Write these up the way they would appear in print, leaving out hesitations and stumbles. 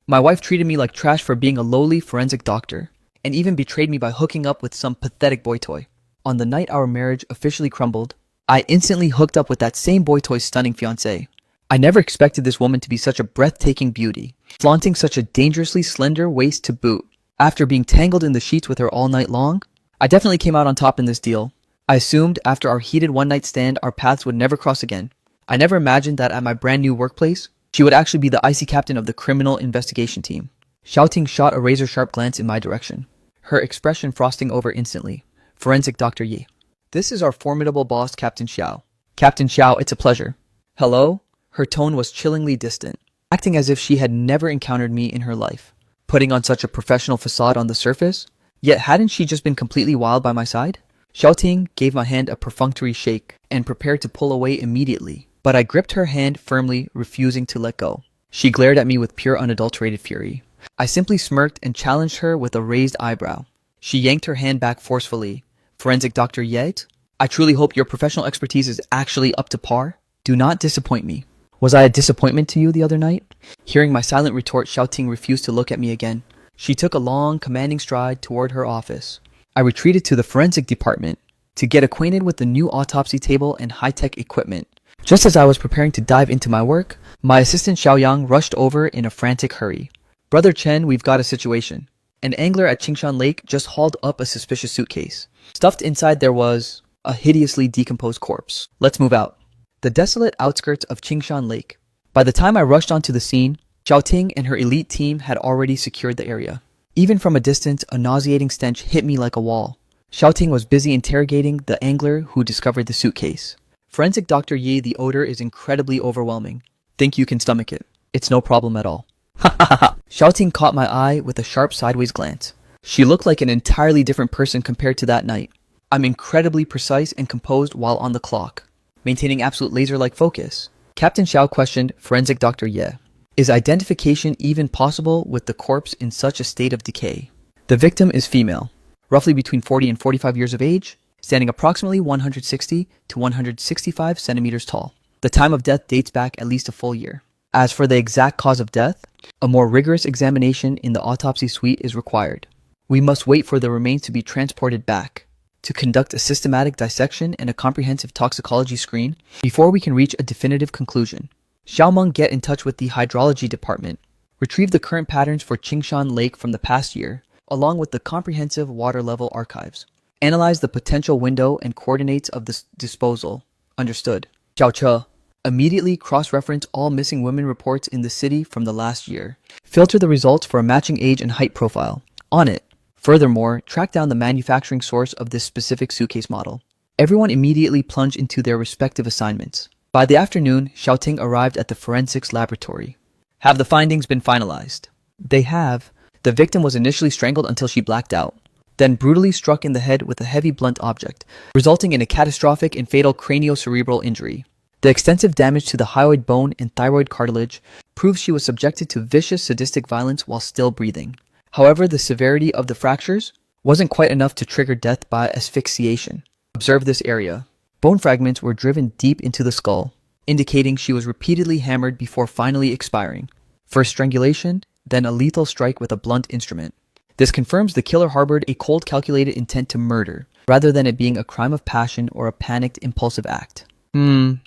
My wife treated me like trash for being a lowly forensic doctor, and even betrayed me by hooking up with some pathetic boy toy. On the night our marriage officially crumbled, I instantly hooked up with that same boy toy's stunning fiancée. I never expected this woman to be such a breathtaking beauty, flaunting such a dangerously slender waist to boot. After being tangled in the sheets with her all night long, I definitely came out on top in this deal. I assumed after our heated one-night stand our paths would never cross again. I never imagined that at my brand new workplace, she would actually be the icy captain of the criminal investigation team. Shouting shot a razor-sharp glance in my direction, her expression frosting over instantly. Forensic Dr. Yi. This is our formidable boss, Captain Xiao. Captain Xiao, it's a pleasure. Hello? Her tone was chillingly distant, acting as if she had never encountered me in her life. Putting on such a professional facade on the surface, yet hadn't she just been completely wild by my side? Xiaoting gave my hand a perfunctory shake and prepared to pull away immediately, but I gripped her hand firmly, refusing to let go. She glared at me with pure unadulterated fury. I simply smirked and challenged her with a raised eyebrow. She yanked her hand back forcefully. Forensic Dr. Yet, I truly hope your professional expertise is actually up to par. Do not disappoint me. Was I a disappointment to you the other night? Hearing my silent retort, Xiaoting refused to look at me again. She took a long, commanding stride toward her office. I retreated to the forensic department to get acquainted with the new autopsy table and high-tech equipment. Just as I was preparing to dive into my work, my assistant Xiaoyang rushed over in a frantic hurry. Brother Chen, we've got a situation. An angler at Qingshan Lake just hauled up a suspicious suitcase. Stuffed inside there was a hideously decomposed corpse. Let's move out. The desolate outskirts of Qingshan Lake. By the time I rushed onto the scene, Xiaoting and her elite team had already secured the area. Even from a distance, a nauseating stench hit me like a wall. Xiaoting was busy interrogating the angler who discovered the suitcase. Forensic Dr. Yi, the odor is incredibly overwhelming. Think you can stomach it? It's no problem at all. Ha ha ha ha! Xiaoting caught my eye with a sharp sideways glance. She looked like an entirely different person compared to that night. I'm incredibly precise and composed while on the clock, maintaining absolute laser-like focus. Captain Xiao questioned Forensic Dr. Ye. Is identification even possible with the corpse in such a state of decay? The victim is female, roughly between 40 and 45 years of age, standing approximately 160 to 165 centimeters tall. The time of death dates back at least a full year. As for the exact cause of death, a more rigorous examination in the autopsy suite is required. We must wait for the remains to be transported back to conduct a systematic dissection and a comprehensive toxicology screen before we can reach a definitive conclusion. Xiaomeng, get in touch with the hydrology department. Retrieve the current patterns for Qingshan Lake from the past year, along with the comprehensive water level archives. Analyze the potential window and coordinates of this disposal. Understood. Xiao Che. Immediately cross-reference all missing women reports in the city from the last year. Filter the results for a matching age and height profile. On it. Furthermore, track down the manufacturing source of this specific suitcase model. Everyone immediately plunged into their respective assignments. By the afternoon, Xiaoting arrived at the forensics laboratory. Have the findings been finalized? They have. The victim was initially strangled until she blacked out, then brutally struck in the head with a heavy blunt object, resulting in a catastrophic and fatal craniocerebral injury. The extensive damage to the hyoid bone and thyroid cartilage proves she was subjected to vicious sadistic violence while still breathing. However, the severity of the fractures wasn't quite enough to trigger death by asphyxiation. Observe this area. Bone fragments were driven deep into the skull, indicating she was repeatedly hammered before finally expiring. First strangulation, then a lethal strike with a blunt instrument. This confirms the killer harbored a cold, calculated intent to murder, rather than it being a crime of passion or a panicked, impulsive act.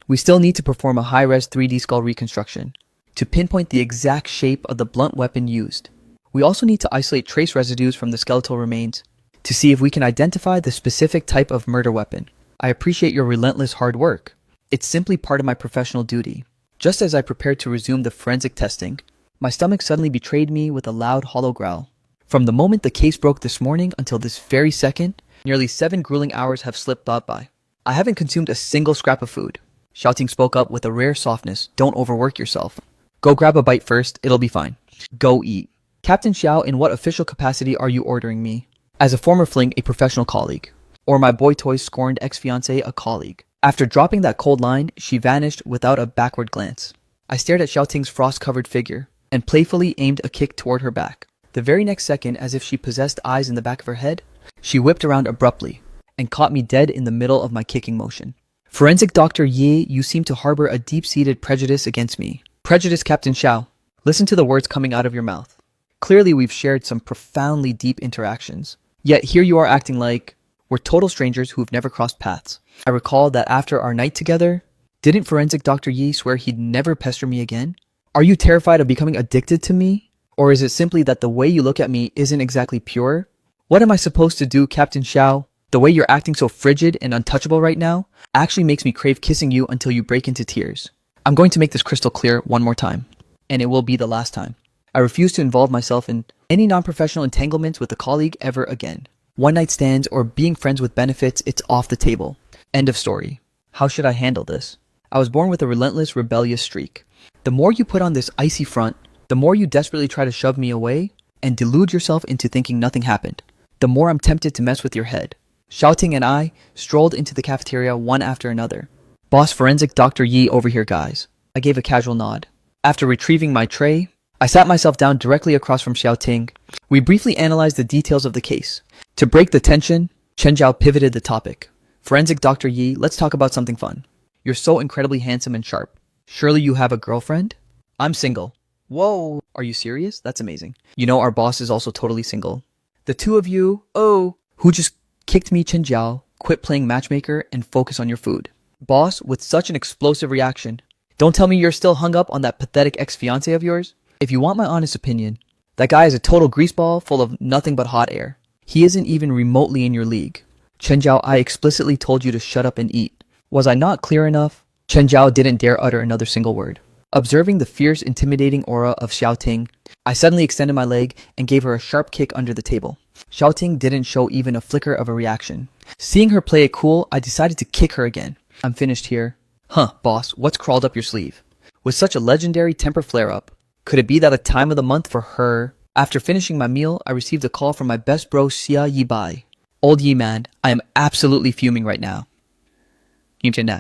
We still need to perform a high-res 3D skull reconstruction to pinpoint the exact shape of the blunt weapon used. We also need to isolate trace residues from the skeletal remains to see if we can identify the specific type of murder weapon. I appreciate your relentless hard work. It's simply part of my professional duty. Just as I prepared to resume the forensic testing, my stomach suddenly betrayed me with a loud, hollow growl. From the moment the case broke this morning until this very second, nearly 7 grueling hours have slipped by. I haven't consumed a single scrap of food. Xiaoting spoke up with a rare softness. Don't overwork yourself. Go grab a bite first, it'll be fine. Go eat. Captain Xiao, in what official capacity are you ordering me? As a former fling, a professional colleague. Or my boy toy's scorned ex-fiancée, a colleague. After dropping that cold line, she vanished without a backward glance. I stared at Xiaoting's frost-covered figure and playfully aimed a kick toward her back. The very next second, as if she possessed eyes in the back of her head, she whipped around abruptly and caught me dead in the middle of my kicking motion. Forensic Dr. Yi, you seem to harbor a deep-seated prejudice against me. Prejudice, Captain Xiao. Listen to the words coming out of your mouth. Clearly, we've shared some profoundly deep interactions. Yet here you are acting like we're total strangers who've never crossed paths. I recall that after our night together, didn't forensic Dr. Yi swear he'd never pester me again? Are you terrified of becoming addicted to me? Or is it simply that the way you look at me isn't exactly pure? What am I supposed to do, Captain Xiao? The way you're acting so frigid and untouchable right now actually makes me crave kissing you until you break into tears. I'm going to make this crystal clear one more time, and it will be the last time. I refuse to involve myself in any non-professional entanglements with a colleague ever again. One-night stands or being friends with benefits, it's off the table. End of story. How should I handle this? I was born with a relentless, rebellious streak. The more you put on this icy front, the more you desperately try to shove me away and delude yourself into thinking nothing happened, the more I'm tempted to mess with your head. Shouting and I strolled into the cafeteria one after another. Boss forensic Dr. Yi over here, guys. I gave a casual nod. After retrieving my tray, I sat myself down directly across from Xiaoting. We briefly analyzed the details of the case. To break the tension, Chen Zhao pivoted the topic. Forensic Dr. Yi, let's talk about something fun. You're so incredibly handsome and sharp. Surely you have a girlfriend? I'm single. Whoa, are you serious? That's amazing. You know our boss is also totally single. The two of you, who just kicked me, Chen Zhao, quit playing matchmaker and focus on your food. Boss, with such an explosive reaction, don't tell me you're still hung up on that pathetic ex-fiancé of yours? If you want my honest opinion, that guy is a total greaseball full of nothing but hot air. He isn't even remotely in your league. Chen Zhao, I explicitly told you to shut up and eat. Was I not clear enough? Chen Zhao didn't dare utter another single word. Observing the fierce, intimidating aura of Xiaoting, I suddenly extended my leg and gave her a sharp kick under the table. Xiaoting didn't show even a flicker of a reaction. Seeing her play it cool, I decided to kick her again. I'm finished here. Huh, boss, what's crawled up your sleeve? With such a legendary temper flare-up, could it be that a time of the month for her? After finishing my meal, I received a call from my best bro Xia Yibai. Old Yi man, I am absolutely fuming right now.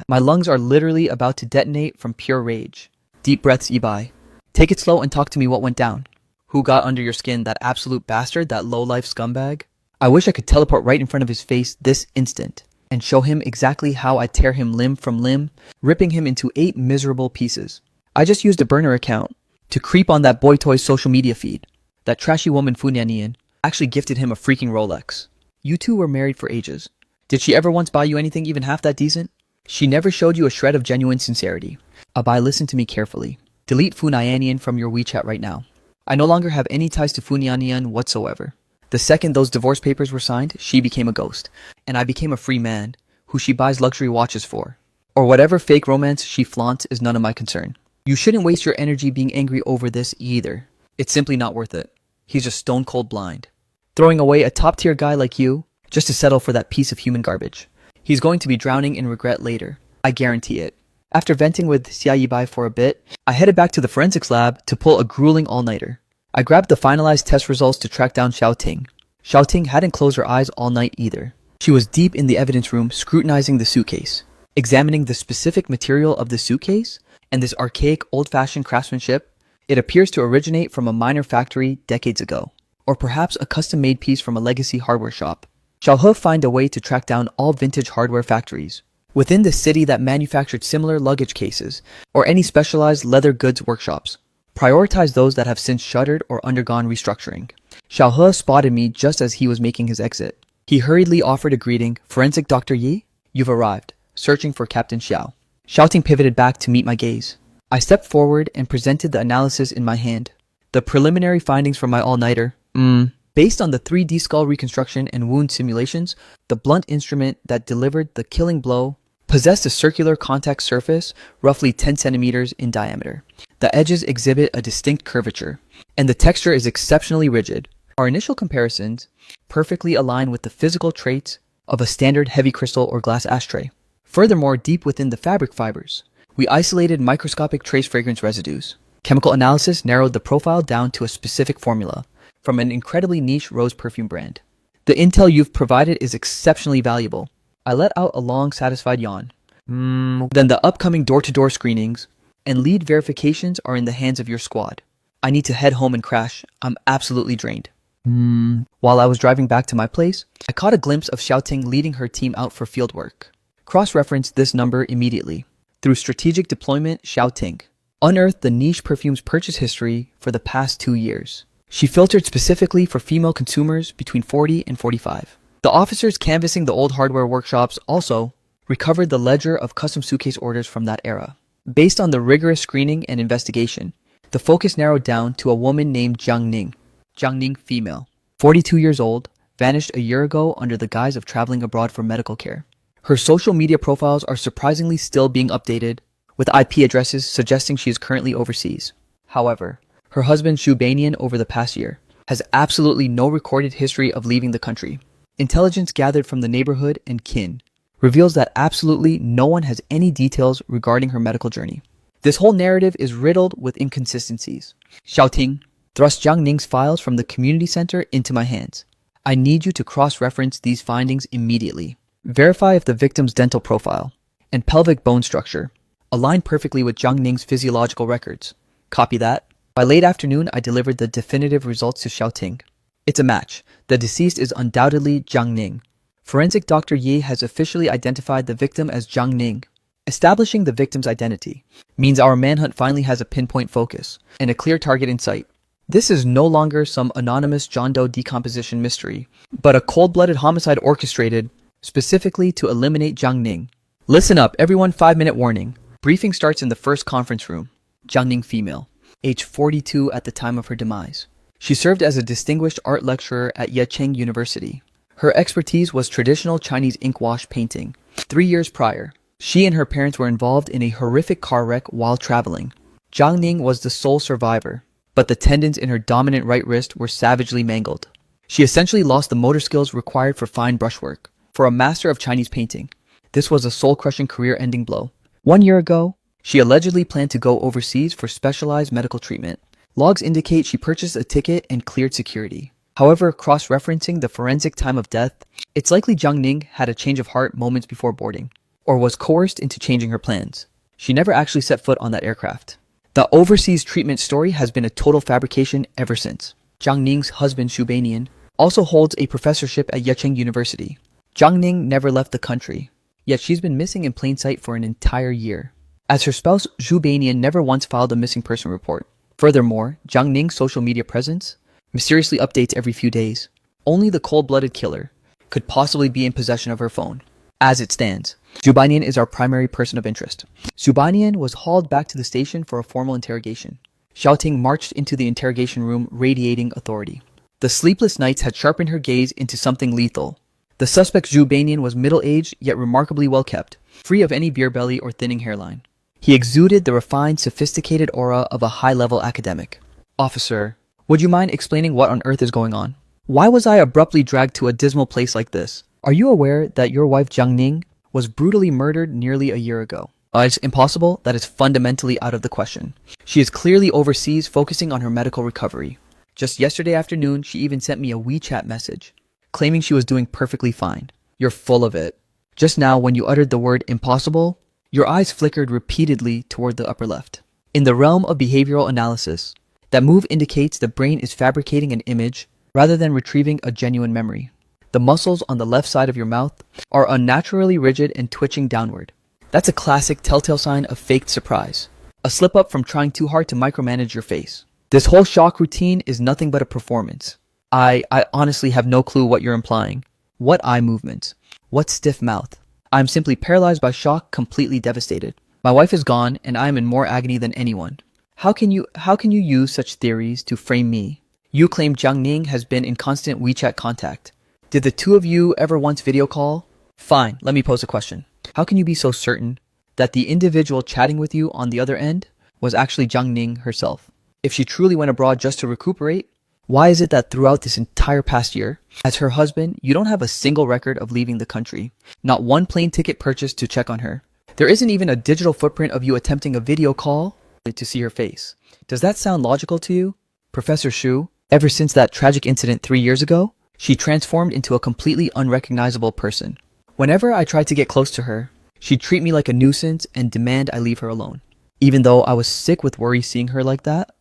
My lungs are literally about to detonate from pure rage. Deep breaths, Yibai. Take it slow and talk to me what went down. Who got under your skin, that absolute bastard, that low-life scumbag? I wish I could teleport right in front of his face this instant and show him exactly how I tear him limb from limb, ripping him into 8 miserable pieces. I just used a burner account to creep on that boy toy's social media feed. That trashy woman Fu Nianian actually gifted him a freaking Rolex. You two were married for ages. Did she ever once buy you anything even half that decent? She never showed you a shred of genuine sincerity. Abai, listen to me carefully. Delete Fu Nianian from your WeChat right now. I no longer have any ties to Fu Nianian whatsoever. The second those divorce papers were signed, she became a ghost, and I became a free man, who she buys luxury watches for. Or whatever fake romance she flaunts is none of my concern. You shouldn't waste your energy being angry over this either. It's simply not worth it. He's just stone cold blind. Throwing away a top tier guy like you, just to settle for that piece of human garbage. He's going to be drowning in regret later. I guarantee it. After venting with Xia Yibai for a bit, I headed back to the forensics lab to pull a grueling all-nighter. I grabbed the finalized test results to track down Xiaoting. Xiaoting hadn't closed her eyes all night either. She was deep in the evidence room scrutinizing the suitcase, examining the specific material of the suitcase, and this archaic old-fashioned craftsmanship. It appears to originate from a minor factory decades ago, or perhaps a custom-made piece from a legacy hardware shop. Shall He find a way to track down all vintage hardware factories within the city that manufactured similar luggage cases, or any specialized leather goods workshops? Prioritize those that have since shuttered or undergone restructuring. Shao He spotted me just as he was making his exit. He hurriedly offered a greeting. Forensic Dr. Yi, you've arrived, searching for Captain Xiao. Shouting pivoted back to meet my gaze. I stepped forward and presented the analysis in my hand. The preliminary findings from my all-nighter. Based on the 3D skull reconstruction and wound simulations, the blunt instrument that delivered the killing blow possessed a circular contact surface roughly 10 centimeters in diameter. The edges exhibit a distinct curvature, and the texture is exceptionally rigid. Our initial comparisons perfectly align with the physical traits of a standard heavy crystal or glass ashtray. Furthermore, deep within the fabric fibers, we isolated microscopic trace fragrance residues. Chemical analysis narrowed the profile down to a specific formula from an incredibly niche rose perfume brand. The intel you've provided is exceptionally valuable. I let out a long, satisfied yawn. Then the upcoming door-to-door screenings and lead verifications are in the hands of your squad. I need to head home and crash. I'm absolutely drained. While I was driving back to my place, I caught a glimpse of Xiaoting leading her team out for field work. Cross-referenced this number immediately. Through strategic deployment, Xiaoting. unearthed the niche perfume's purchase history for the past 2 years. She filtered specifically for female consumers between 40 and 45. The officers canvassing the old hardware workshops also recovered the ledger of custom suitcase orders from that era. Based on the rigorous screening and investigation, the focus narrowed down to a woman named Jiang Ning. Jiang Ning, female, 42 years old, vanished a year ago under the guise of traveling abroad for medical care. Her social media profiles are surprisingly still being updated, with IP addresses suggesting she is currently overseas. However, her husband Xu Banian over the past year has absolutely no recorded history of leaving the country. Intelligence gathered from the neighborhood and kin reveals that absolutely no one has any details regarding her medical journey. This whole narrative is riddled with inconsistencies. Xiaoting, thrust Jiang Ning's files from the community center into my hands. I need you to cross-reference these findings immediately. Verify if the victim's dental profile and pelvic bone structure align perfectly with Jiang Ning's physiological records. Copy that. By late afternoon, I delivered the definitive results to Xiaoting. It's a match. The deceased is undoubtedly Jiang Ning. Forensic Dr. Yi has officially identified the victim as Jiang Ning. Establishing the victim's identity means our manhunt finally has a pinpoint focus and a clear target in sight. This is no longer some anonymous John Doe decomposition mystery, but a cold-blooded homicide orchestrated specifically to eliminate Jiang Ning. Listen up, everyone, 5-minute warning. Briefing starts in the first conference room. Jiang Ning, female, age 42 at the time of her demise. She served as a distinguished art lecturer at Yecheng University. Her expertise was traditional Chinese ink wash painting. 3 years prior, she and her parents were involved in a horrific car wreck while traveling. Jiang Ning was the sole survivor, but the tendons in her dominant right wrist were savagely mangled. She essentially lost the motor skills required for fine brushwork. For a master of Chinese painting, this was a soul-crushing career-ending blow. 1 year ago, she allegedly planned to go overseas for specialized medical treatment. Logs indicate she purchased a ticket and cleared security. However, cross-referencing the forensic time of death, it's likely Jiang Ning had a change of heart moments before boarding, or was coerced into changing her plans. She never actually set foot on that aircraft. The overseas treatment story has been a total fabrication ever since. Jiang Ning's husband, Xu Banian, also holds a professorship at Yecheng University. Jiang Ning never left the country, yet she's been missing in plain sight for an entire year, as her spouse Xu Banian never once filed a missing person report. Furthermore, Jiang Ning's social media presence mysteriously updates every few days. Only the cold-blooded killer could possibly be in possession of her phone. As it stands, Xu Banian is our primary person of interest. Xu Banian was hauled back to the station for a formal interrogation. Xiaoting marched into the interrogation room radiating authority. The sleepless nights had sharpened her gaze into something lethal. The suspect Xu Banian was middle-aged yet remarkably well-kept, free of any beer belly or thinning hairline. He exuded the refined, sophisticated aura of a high-level academic. Officer, would you mind explaining what on earth is going on? Why was I abruptly dragged to a dismal place like this? Are you aware that your wife Jiang Ning was brutally murdered nearly a year ago? It's impossible. That is fundamentally out of the question. She is clearly overseas focusing on her medical recovery. Just yesterday afternoon, she even sent me a WeChat message, claiming she was doing perfectly fine. You're full of it. Just now, when you uttered the word impossible, your eyes flickered repeatedly toward the upper left. In the realm of behavioral analysis, that move indicates the brain is fabricating an image rather than retrieving a genuine memory. The muscles on the left side of your mouth are unnaturally rigid and twitching downward. That's a classic telltale sign of faked surprise. A slip-up from trying too hard to micromanage your face. This whole shock routine is nothing but a performance. I honestly have no clue what you're implying. What eye movements? What stiff mouth? I'm simply paralyzed by shock, completely devastated. My wife is gone, and I am in more agony than anyone. How can you use such theories to frame me? You claim Jiang Ning has been in constant WeChat contact. Did the two of you ever once video call? Fine, let me pose a question. How can you be so certain that the individual chatting with you on the other end was actually Jiang Ning herself? If she truly went abroad just to recuperate, why is it that throughout this entire past year, as her husband, you don't have a single record of leaving the country? Not one plane ticket purchased to check on her. There isn't even a digital footprint of you attempting a video call to see her face. Does that sound logical to you? Professor Xu, ever since that tragic incident 3 years ago, she transformed into a completely unrecognizable person. Whenever I tried to get close to her, she'd treat me like a nuisance and demand I leave her alone. Even though I was sick with worry seeing her like that,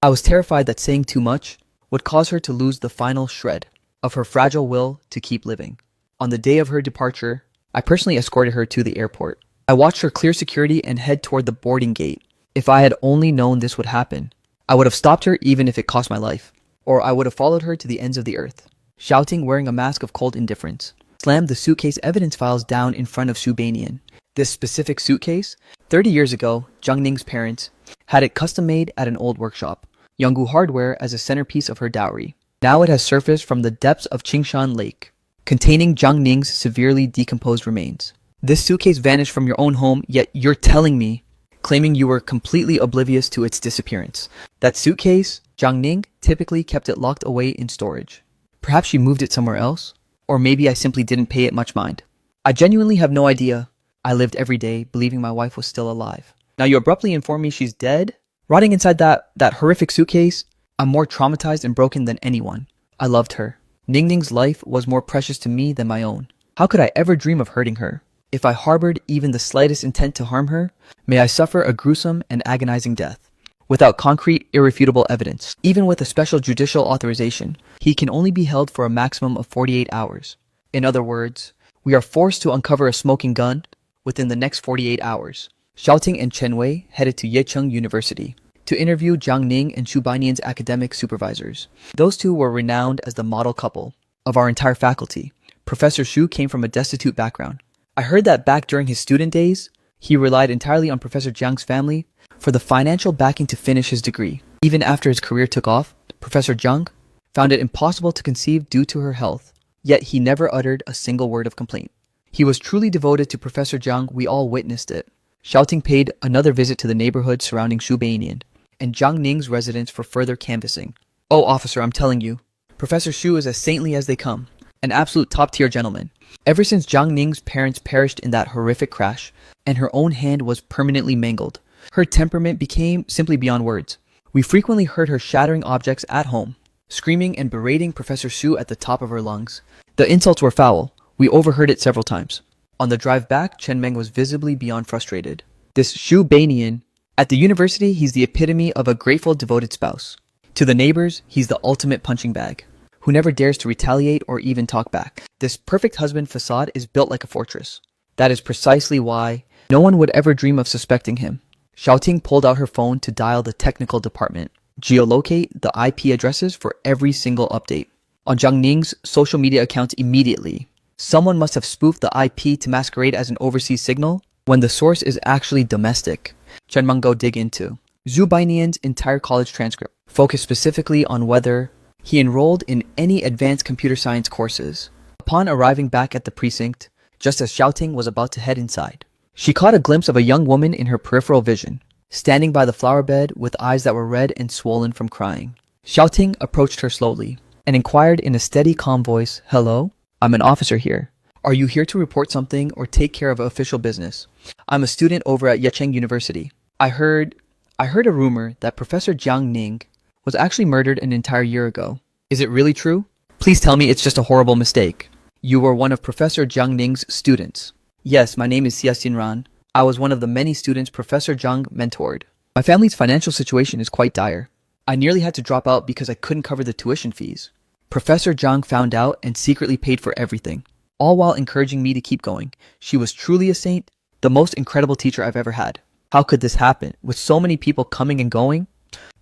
I was terrified that saying too much would cause her to lose the final shred of her fragile will to keep living. On the day of her departure, I personally escorted her to the airport. I watched her clear security and head toward the boarding gate. If I had only known this would happen, I would have stopped her even if it cost my life. Or I would have followed her to the ends of the earth. Shouting, wearing a mask of cold indifference, slammed the suitcase evidence files down in front of Xu Banian. This specific suitcase, 30 years ago, Zhang Ning's parents had it custom made at an old workshop, Yanggu Hardware, as a centerpiece of her dowry. Now it has surfaced from the depths of Qingshan Lake, containing Zhang Ning's severely decomposed remains. This suitcase vanished from your own home, yet you're telling me, claiming you were completely oblivious to its disappearance. That suitcase, Zhang Ning typically kept it locked away in storage. Perhaps she moved it somewhere else, or maybe I simply didn't pay it much mind. I genuinely have no idea. I lived every day believing my wife was still alive. Now you abruptly inform me she's dead? Rotting inside that horrific suitcase? I'm more traumatized and broken than anyone. I loved her. Ning Ning's life was more precious to me than my own. How could I ever dream of hurting her? If I harbored even the slightest intent to harm her, may I suffer a gruesome and agonizing death. Without concrete, irrefutable evidence, even with a special judicial authorization, he can only be held for a maximum of 48 hours. In other words, we are forced to uncover a smoking gun within the next 48 hours. Xiaoting and Chen Wei headed to Yecheng University to interview Zhang Ning and Xu Bainian's academic supervisors. Those two were renowned as the model couple of our entire faculty. Professor Xu came from a destitute background. I heard that back during his student days, he relied entirely on Professor Jiang's family for the financial backing to finish his degree. Even after his career took off, Professor Jiang found it impossible to conceive due to her health, yet he never uttered a single word of complaint. He was truly devoted to Professor Jiang. We all witnessed it. Shouting paid another visit to the neighborhood surrounding Xu Bainian and Zhang Ning's residence for further canvassing. Oh, officer, I'm telling you, Professor Xu is as saintly as they come, an absolute top-tier gentleman. Ever since Zhang Ning's parents perished in that horrific crash, and her own hand was permanently mangled, her temperament became simply beyond words. We frequently heard her shattering objects at home, screaming and berating Professor Xu at the top of her lungs. The insults were foul. We overheard it several times. On the drive back, Chen Meng was visibly beyond frustrated. This Xu Bainian, at the university, he's the epitome of a grateful, devoted spouse. To the neighbors, he's the ultimate punching bag, who never dares to retaliate or even talk back. This perfect husband facade is built like a fortress. That is precisely why no one would ever dream of suspecting him. Xiaoting pulled out her phone to dial the technical department, geolocate the IP addresses for every single update on Zhang Ning's social media accounts immediately. Someone must have spoofed the IP to masquerade as an overseas signal when the source is actually domestic. Chen Meng go dig into Xu Bainian's entire college transcript, focused specifically on whether he enrolled in any advanced computer science courses. Upon arriving back at the precinct, just as Xiaoting was about to head inside, she caught a glimpse of a young woman in her peripheral vision, standing by the flower bed with eyes that were red and swollen from crying. Xiaoting approached her slowly and inquired in a steady, calm voice, "Hello? I'm an officer here. Are you here to report something or take care of official business? I'm a student over at Yecheng University. I heard a rumor that Professor Jiang Ning was actually murdered an entire year ago. Is it really true? Please tell me it's just a horrible mistake. You were one of Professor Jiang Ning's students." "Yes, my name is Xia Xinran. I was one of the many students Professor Jiang mentored. My family's financial situation is quite dire. I nearly had to drop out because I couldn't cover the tuition fees. Professor Jiang found out and secretly paid for everything, all while encouraging me to keep going. She was truly a saint, the most incredible teacher I've ever had. How could this happen, with so many people coming and going?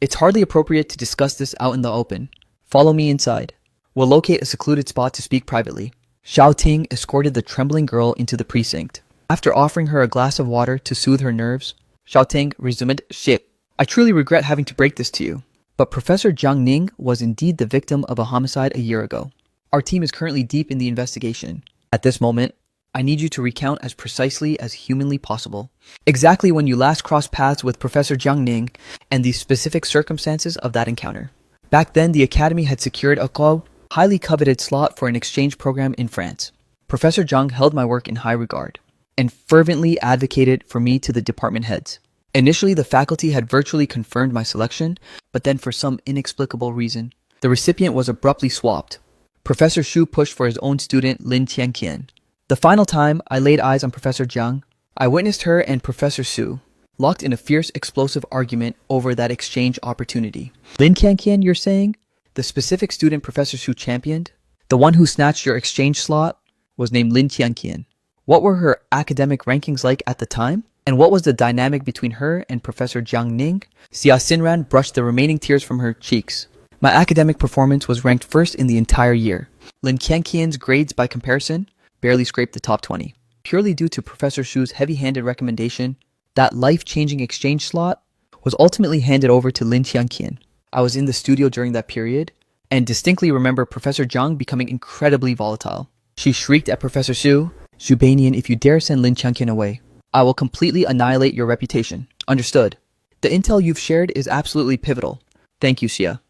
It's hardly appropriate to discuss this out in the open. Follow me inside. We'll locate a secluded spot to speak privately." Xiaoting escorted the trembling girl into the precinct. After offering her a glass of water to soothe her nerves, Xiaoting resumed, "Shit, I truly regret having to break this to you, but Professor Jiang Ning was indeed the victim of a homicide a year ago. Our team is currently deep in the investigation. At this moment, I need you to recount as precisely as humanly possible exactly when you last crossed paths with Professor Jiang Ning and the specific circumstances of that encounter. Back then, the Academy had secured a highly coveted slot for an exchange program in France. Professor Jiang held my work in high regard and fervently advocated for me to the department heads. Initially, the faculty had virtually confirmed my selection, but then for some inexplicable reason, the recipient was abruptly swapped. Professor Xu pushed for his own student Lin Tianqian. The final time I laid eyes on Professor Jiang, I witnessed her and Professor Xu locked in a fierce, explosive argument over that exchange opportunity. Lin Tianqian, you're saying? The specific student Professor Xu championed? The one who snatched your exchange slot was named Lin Tianqian. What were her academic rankings like at the time? And what was the dynamic between her and Professor Jiang Ning? Xia Xinran brushed the remaining tears from her cheeks. My academic performance was ranked first in the entire year. Lin Qianqian's grades, by comparison, barely scraped the top 20. Purely due to Professor Shu's heavy-handed recommendation, that life-changing exchange slot was ultimately handed over to Lin Qianqian. I was in the studio during that period, and distinctly remember Professor Zhang becoming incredibly volatile. She shrieked at Professor Xu, "Zubanian, if you dare send Lin Qianqian away, I will completely annihilate your reputation. Understood? The intel you've shared is absolutely pivotal. Thank you, Xia.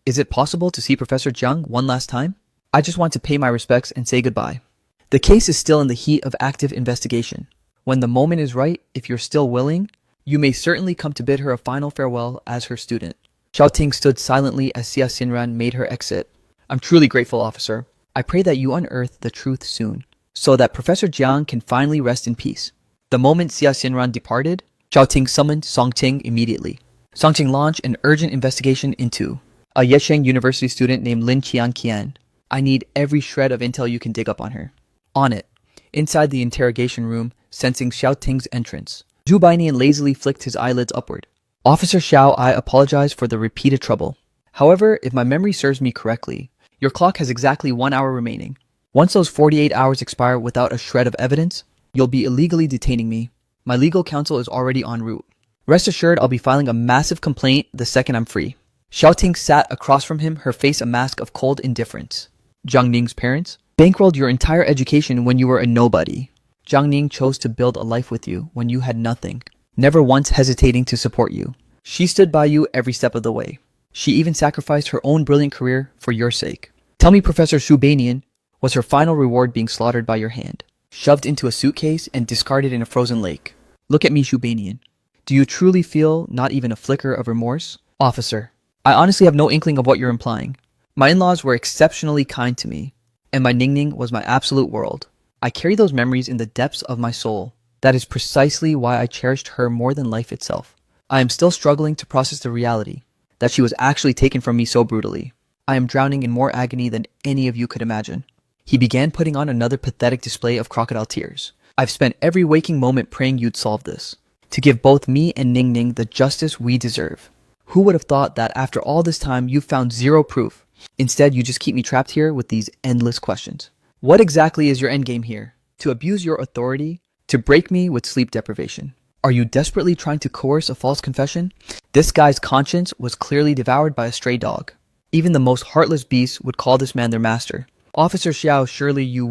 Is it possible to see Professor Jiang one last time? I just want to pay my respects and say goodbye. The case is still in the heat of active investigation. When the moment is right, if you're still willing, you may certainly come to bid her a final farewell as her student." Xiao Ting stood silently as Xia Xinran made her exit. "I'm truly grateful, officer. I pray that you unearth the truth soon, so that Professor Jiang can finally rest in peace." The moment Xia Xinran departed, Xiao Ting summoned Song Ting immediately. Song Ting launched an urgent investigation into a Yesheng University student named Lin Qianqian. I need every shred of intel you can dig up on her. On it, inside the interrogation room, sensing Xiao Ting's entrance, Zhu Bainian lazily flicked his eyelids upward. "Officer Xiao, I apologize for the repeated trouble. However, if my memory serves me correctly, your clock has exactly 1 hour remaining. Once those 48 hours expire without a shred of evidence, you'll be illegally detaining me. My legal counsel is already en route. Rest assured I'll be filing a massive complaint the second I'm free." Xiao Ting sat across from him, her face a mask of cold indifference. "Jiang Ning's parents bankrolled your entire education when you were a nobody. Jiang Ning chose to build a life with you when you had nothing, never once hesitating to support you. She stood by you every step of the way. She even sacrificed her own brilliant career for your sake. Tell me, Professor Shubanian, was her final reward being slaughtered by your hand, shoved into a suitcase and discarded in a frozen lake? Look at me, Shubanian. Do you truly feel not even a flicker of remorse?" "Officer, I honestly have no inkling of what you're implying. My in-laws were exceptionally kind to me, and my Ningning was my absolute world. I carry those memories in the depths of my soul. That is precisely why I cherished her more than life itself. I am still struggling to process the reality that she was actually taken from me so brutally. I am drowning in more agony than any of you could imagine." He began putting on another pathetic display of crocodile tears. "I've spent every waking moment praying you'd solve this, to give both me and Ningning the justice we deserve. Who would have thought that after all this time you've found zero proof? Instead, you just keep me trapped here with these endless questions. What exactly is your endgame here? To abuse your authority? To break me with sleep deprivation? Are you desperately trying to coerce a false confession?" This guy's conscience was clearly devoured by a stray dog. Even the most heartless beasts would call this man their master. "Officer Xiao, surely you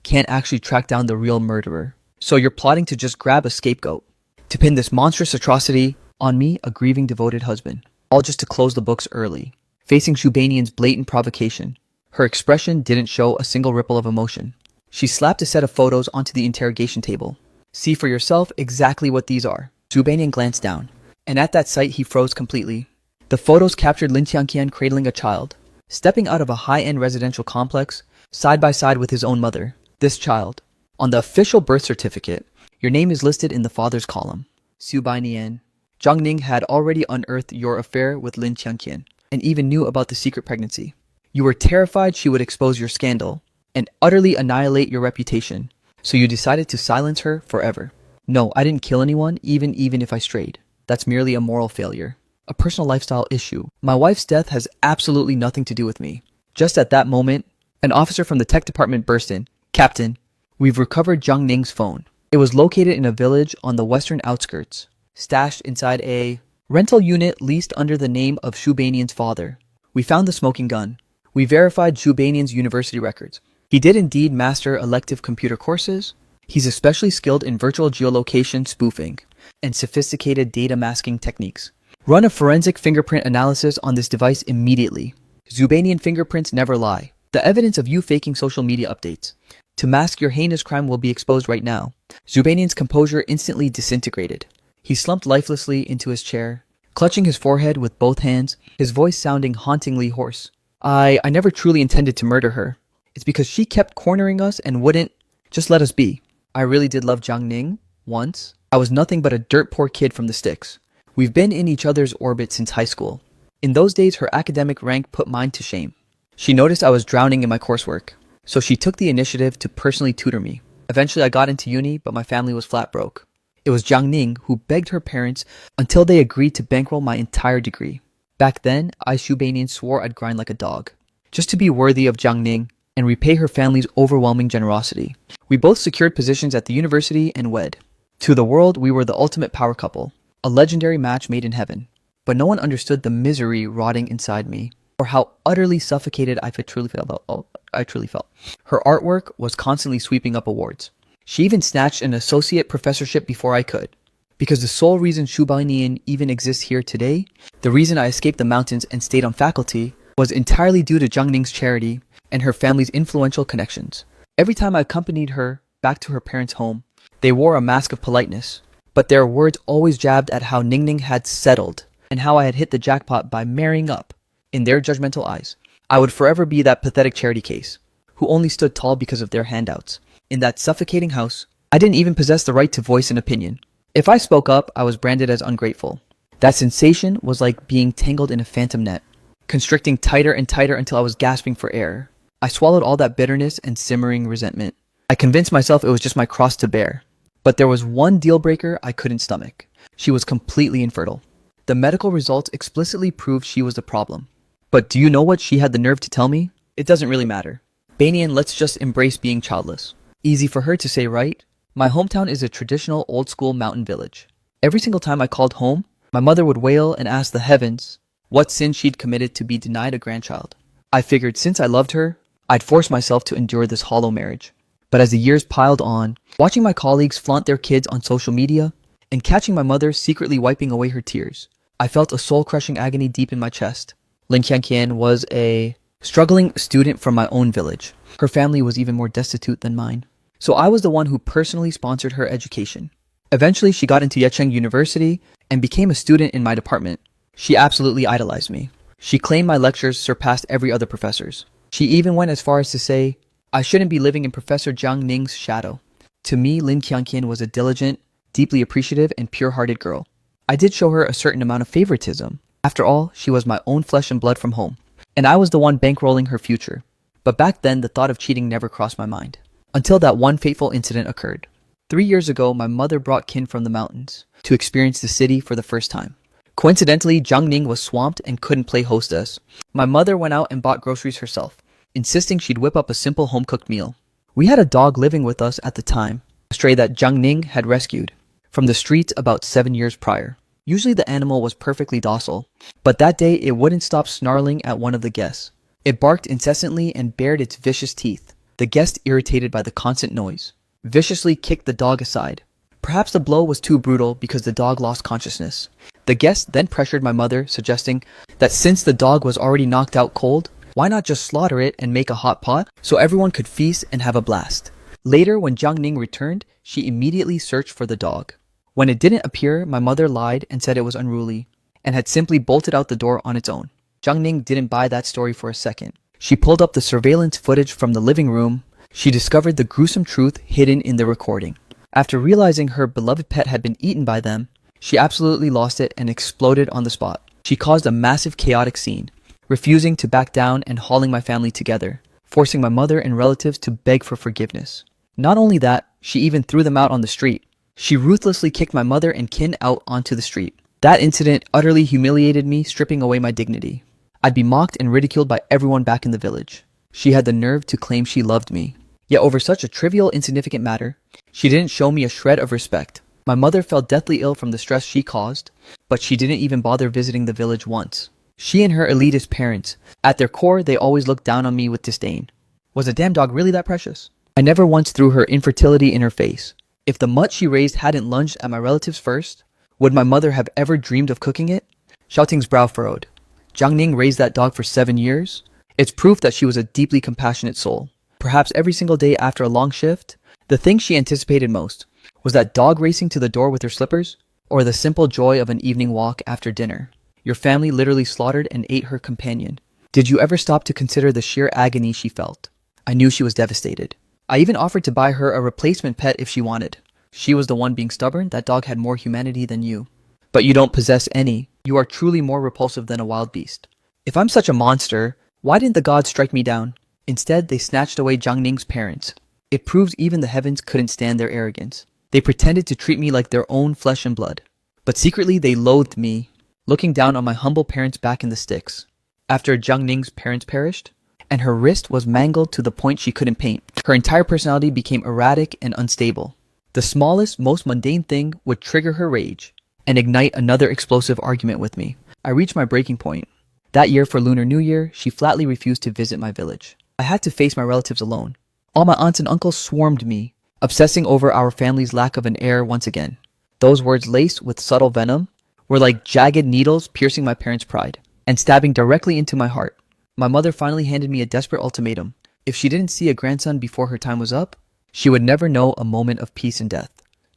can't actually track down the real murderer. So you're plotting to just grab a scapegoat, to pin this monstrous atrocity on me, a grieving devoted husband. All just to close the books early." Facing Shubanian's blatant provocation, her expression didn't show a single ripple of emotion. She slapped a set of photos onto the interrogation table. "See for yourself exactly what these are." Shubanian glanced down, and at that sight he froze completely. The photos captured Lin Qianqian cradling a child, stepping out of a high-end residential complex, side by side with his own mother. This child. On the official birth certificate, your name is listed in the father's column. Shubanian. Jiang Ning had already unearthed your affair with Lin Qianqian, and even knew about the secret pregnancy. You were terrified she would expose your scandal and utterly annihilate your reputation, so you decided to silence her forever. No, I didn't kill anyone, even if I strayed. That's merely a moral failure, a personal lifestyle issue. My wife's death has absolutely nothing to do with me." Just at that moment, an officer from the tech department burst in. "Captain, we've recovered Jiang Ning's phone. It was located in a village on the western outskirts, stashed inside a rental unit leased under the name of Shubanian's father. We found the smoking gun. We verified Shubanian's university records. He did indeed master elective computer courses. He's especially skilled in virtual geolocation spoofing and sophisticated data masking techniques. Run a forensic fingerprint analysis on this device immediately. Zubanian fingerprints never lie. The evidence of you faking social media updates to mask your heinous crime will be exposed right now." Zubanian's composure instantly disintegrated. He slumped lifelessly into his chair, clutching his forehead with both hands, his voice sounding hauntingly hoarse. I never truly intended to murder her. It's because she kept cornering us and wouldn't just let us be. I really did love Jiang Ning once. I was nothing but a dirt poor kid from the sticks. We've been in each other's orbit since high school. In those days, her academic rank put mine to shame. She noticed I was drowning in my coursework, so she took the initiative to personally tutor me. Eventually, I got into uni, but my family was flat broke. It was Jiang Ning who begged her parents until they agreed to bankroll my entire degree. Back then, I Shubanian swore I'd grind like a dog, just to be worthy of Jiang Ning and repay her family's overwhelming generosity. We both secured positions at the university and wed. To the world, we were the ultimate power couple, a legendary match made in heaven. But no one understood the misery rotting inside me, or how utterly suffocated I truly felt. Her artwork was constantly sweeping up awards. She even snatched an associate professorship before I could. Because the sole reason Shubanian even exists here today, the reason I escaped the mountains and stayed on faculty, was entirely due to Jiang Ning's charity and her family's influential connections. Every time I accompanied her back to her parents' home, they wore a mask of politeness, but their words always jabbed at how Ningning had settled and how I had hit the jackpot by marrying up. In their judgmental eyes, I would forever be that pathetic charity case, who only stood tall because of their handouts. In that suffocating house, I didn't even possess the right to voice an opinion. If I spoke up, I was branded as ungrateful. That sensation was like being tangled in a phantom net, constricting tighter and tighter until I was gasping for air. I swallowed all that bitterness and simmering resentment. I convinced myself it was just my cross to bear. But there was one deal breaker I couldn't stomach. She was completely infertile. The medical results explicitly proved she was the problem. But do you know what she had the nerve to tell me? It doesn't really matter. Banian, let's just embrace being childless. Easy for her to say, right? My hometown is a traditional old-school mountain village. Every single time I called home, my mother would wail and ask the heavens what sin she'd committed to be denied a grandchild. I figured since I loved her, I'd force myself to endure this hollow marriage. But as the years piled on, watching my colleagues flaunt their kids on social media and catching my mother secretly wiping away her tears, I felt a soul-crushing agony deep in my chest. Lin Qianqian was a struggling student from my own village. Her family was even more destitute than mine. So I was the one who personally sponsored her education. Eventually, she got into Yecheng University and became a student in my department. She absolutely idolized me. She claimed my lectures surpassed every other professor's. She even went as far as to say, I shouldn't be living in Professor Jiang Ning's shadow. To me, Lin Qianqian was a diligent, deeply appreciative, and pure-hearted girl. I did show her a certain amount of favoritism. After all, she was my own flesh and blood from home, and I was the one bankrolling her future. But back then, the thought of cheating never crossed my mind. Until that one fateful incident occurred. 3 years ago, my mother brought kin from the mountains to experience the city for the first time. Coincidentally, Jiang Ning was swamped and couldn't play hostess. My mother went out and bought groceries herself, insisting she'd whip up a simple home-cooked meal. We had a dog living with us at the time, a stray that Jiang Ning had rescued from the streets about 7 years prior. Usually the animal was perfectly docile, but that day it wouldn't stop snarling at one of the guests. It barked incessantly and bared its vicious teeth. The guest, irritated by the constant noise, viciously kicked the dog aside. Perhaps the blow was too brutal because the dog lost consciousness. The guest then pressured my mother, suggesting that since the dog was already knocked out cold, why not just slaughter it and make a hot pot so everyone could feast and have a blast. Later, when Jiang Ning returned, she immediately searched for the dog. When it didn't appear, my mother lied and said it was unruly and had simply bolted out the door on its own. Jiang Ning didn't buy that story for a second. She pulled up the surveillance footage from the living room. She discovered the gruesome truth hidden in the recording. After realizing her beloved pet had been eaten by them, she absolutely lost it and exploded on the spot. She caused a massive chaotic scene, refusing to back down and hauling my family together, forcing my mother and relatives to beg for forgiveness. Not only that, she even threw them out on the street. She ruthlessly kicked my mother and kin out onto the street. That incident utterly humiliated me, stripping away my dignity. I'd be mocked and ridiculed by everyone back in the village. She had the nerve to claim she loved me. Yet over such a trivial, insignificant matter, she didn't show me a shred of respect. My mother fell deathly ill from the stress she caused, but she didn't even bother visiting the village once. She and her elitist parents, at their core, they always looked down on me with disdain. Was a damn dog really that precious? I never once threw her infertility in her face. If the mutt she raised hadn't lunged at my relatives first, would my mother have ever dreamed of cooking it? Xiaoting's brow furrowed. Jiang Ning raised that dog for 7 years. It's proof that she was a deeply compassionate soul. Perhaps every single day after a long shift, the thing she anticipated most was that dog racing to the door with her slippers, or the simple joy of an evening walk after dinner. Your family literally slaughtered and ate her companion. Did you ever stop to consider the sheer agony she felt? I knew she was devastated. I even offered to buy her a replacement pet if she wanted. She was the one being stubborn. That dog had more humanity than you. But you don't possess any. You are truly more repulsive than a wild beast. If I'm such a monster, why didn't the gods strike me down? Instead, they snatched away Jiang Ning's parents. It proves even the heavens couldn't stand their arrogance. They pretended to treat me like their own flesh and blood. But secretly they loathed me, looking down on my humble parents back in the sticks. After Jiang Ning's parents perished, and her wrist was mangled to the point she couldn't paint, her entire personality became erratic and unstable. The smallest, most mundane thing would trigger her rage and ignite another explosive argument with me. I reached my breaking point. That year for Lunar New Year, she flatly refused to visit my village. I had to face my relatives alone. All my aunts and uncles swarmed me, obsessing over our family's lack of an heir once again. Those words laced with subtle venom were like jagged needles piercing my parents' pride and stabbing directly into my heart. My mother finally handed me a desperate ultimatum. If she didn't see a grandson before her time was up, she would never know a moment of peace and death.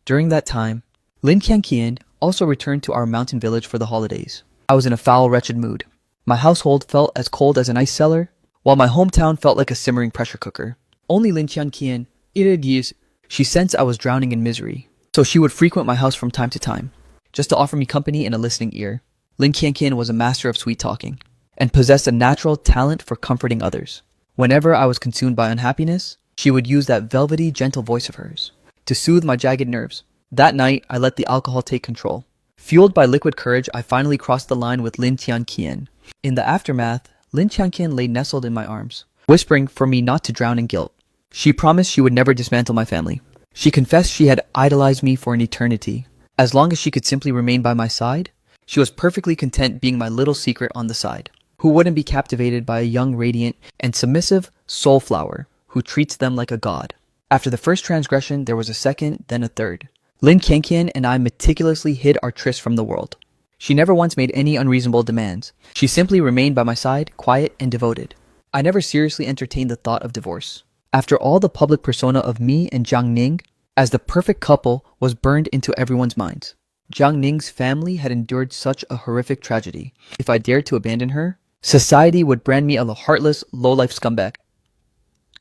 During that time, Lin Qian also returned to our mountain village for the holidays. I was in a foul, wretched mood. My household felt as cold as an ice cellar, while my hometown felt like a simmering pressure cooker. Only Lin Qian, she sensed I was drowning in misery, so she would frequent my house from time to time, just to offer me company and a listening ear. Lin Qian was a master of sweet talking, and possessed a natural talent for comforting others. Whenever I was consumed by unhappiness, she would use that velvety, gentle voice of hers to soothe my jagged nerves. That night, I let the alcohol take control. Fueled by liquid courage, I finally crossed the line with Lin Qian. In the aftermath, Lin Qian lay nestled in my arms, whispering for me not to drown in guilt. She promised she would never dismantle my family. She confessed she had idolized me for an eternity. As long as she could simply remain by my side, she was perfectly content being my little secret on the side. Who wouldn't be captivated by a young, radiant, and submissive soul flower who treats them like a god? After the first transgression, there was a second, then a third. Lin Qian and I meticulously hid our tryst from the world. She never once made any unreasonable demands. She simply remained by my side, quiet and devoted. I never seriously entertained the thought of divorce. After all, the public persona of me and Jiang Ning as the perfect couple was burned into everyone's minds. Jiang Ning's family had endured such a horrific tragedy. If I dared to abandon her, society would brand me a heartless, low-life scumbag.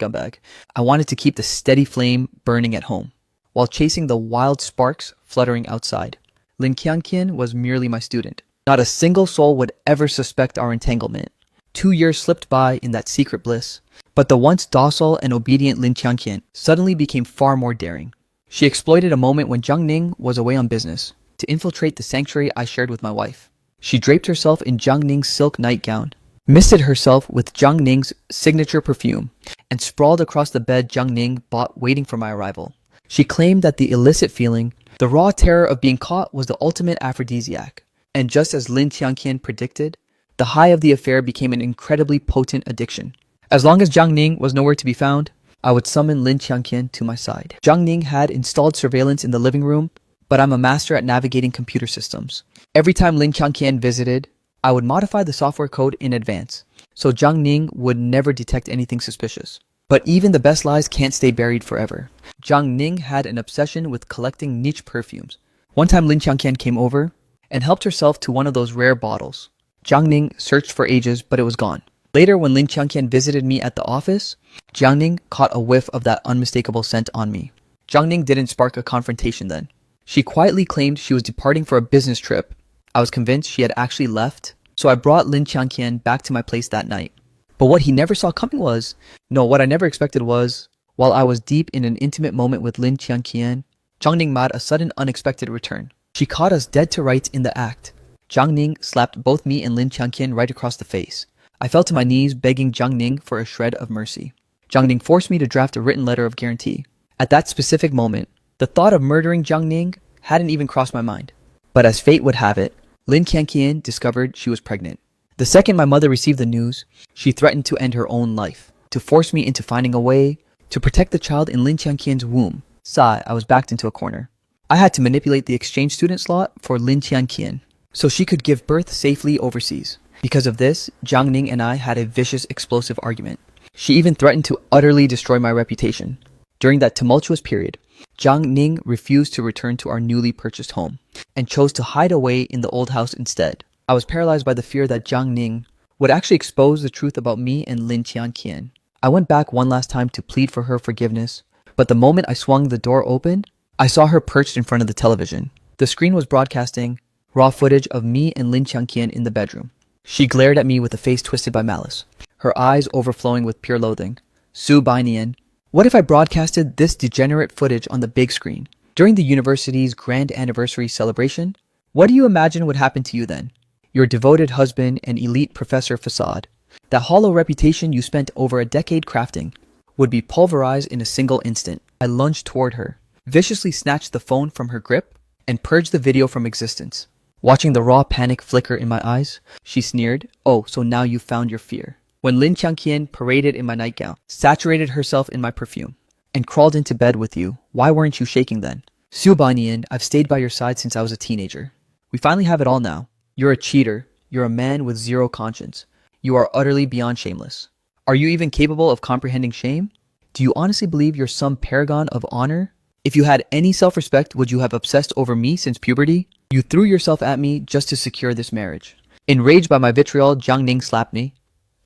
I wanted to keep the steady flame burning at home, while chasing the wild sparks fluttering outside. Lin Qian was merely my student. Not a single soul would ever suspect our entanglement. 2 years slipped by in that secret bliss, but the once docile and obedient Lin Qian suddenly became far more daring. She exploited a moment when Jiang Ning was away on business to infiltrate the sanctuary I shared with my wife. She draped herself in Jiang Ning's silk nightgown, misted herself with Jiang Ning's signature perfume, and sprawled across the bed Jiang Ning bought waiting for my arrival. She claimed that the illicit feeling, the raw terror of being caught, was the ultimate aphrodisiac. And just as Lin Qian predicted, the high of the affair became an incredibly potent addiction. As long as Jiang Ning was nowhere to be found, I would summon Lin Qian to my side. Jiang Ning had installed surveillance in the living room, but I'm a master at navigating computer systems. Every time Lin Qian visited, I would modify the software code in advance, so Jiang Ning would never detect anything suspicious. But even the best lies can't stay buried forever. Jiang Ning had an obsession with collecting niche perfumes. One time Lin Qian came over and helped herself to one of those rare bottles. Jiang Ning searched for ages, but it was gone. Later, when Lin Qian visited me at the office, Jiang Ning caught a whiff of that unmistakable scent on me. Jiang Ning didn't spark a confrontation then. She quietly claimed she was departing for a business trip. I was convinced she had actually left, so I brought Lin Qian back to my place that night. But what he never saw coming was, what I never expected was, while I was deep in an intimate moment with Lin Qian, Jiang Ning made a sudden unexpected return. She caught us dead to rights in the act. Jiang Ning slapped both me and Lin Qian right across the face. I fell to my knees begging Jiang Ning for a shred of mercy. Jiang Ning forced me to draft a written letter of guarantee. At that specific moment, the thought of murdering Jiang Ning hadn't even crossed my mind. But as fate would have it, Lin Qian discovered she was pregnant. The second my mother received the news, she threatened to end her own life, to force me into finding a way to protect the child in Lin Qian's womb. Sigh, I was backed into a corner. I had to manipulate the exchange student slot for Lin Qian so she could give birth safely overseas. Because of this, Jiang Ning and I had a vicious, explosive argument. She even threatened to utterly destroy my reputation. During that tumultuous period, Jiang Ning refused to return to our newly purchased home and chose to hide away in the old house instead. I was paralyzed by the fear that Jiang Ning would actually expose the truth about me and Lin Qian. I went back one last time to plead for her forgiveness, but the moment I swung the door open, I saw her perched in front of the television. The screen was broadcasting raw footage of me and Lin Qian in the bedroom. She glared at me with a face twisted by malice, her eyes overflowing with pure loathing. Su Bainian, what if I broadcasted this degenerate footage on the big screen? During the university's grand anniversary celebration, what do you imagine would happen to you then? Your devoted husband and elite professor facade, that hollow reputation you spent over a decade crafting, would be pulverized in a single instant. I lunged toward her, viciously snatched the phone from her grip, and purged the video from existence. Watching the raw panic flicker in my eyes, she sneered, "Oh, so now you found your fear." When Lin Qiangqian paraded in my nightgown, saturated herself in my perfume, and crawled into bed with you, why weren't you shaking then? Su Banian, I've stayed by your side since I was a teenager. We finally have it all now. You're a cheater. You're a man with zero conscience. You are utterly beyond shameless. Are you even capable of comprehending shame? Do you honestly believe you're some paragon of honor? If you had any self-respect, would you have obsessed over me since puberty? You threw yourself at me just to secure this marriage. Enraged by my vitriol, Jiang Ning slapped me.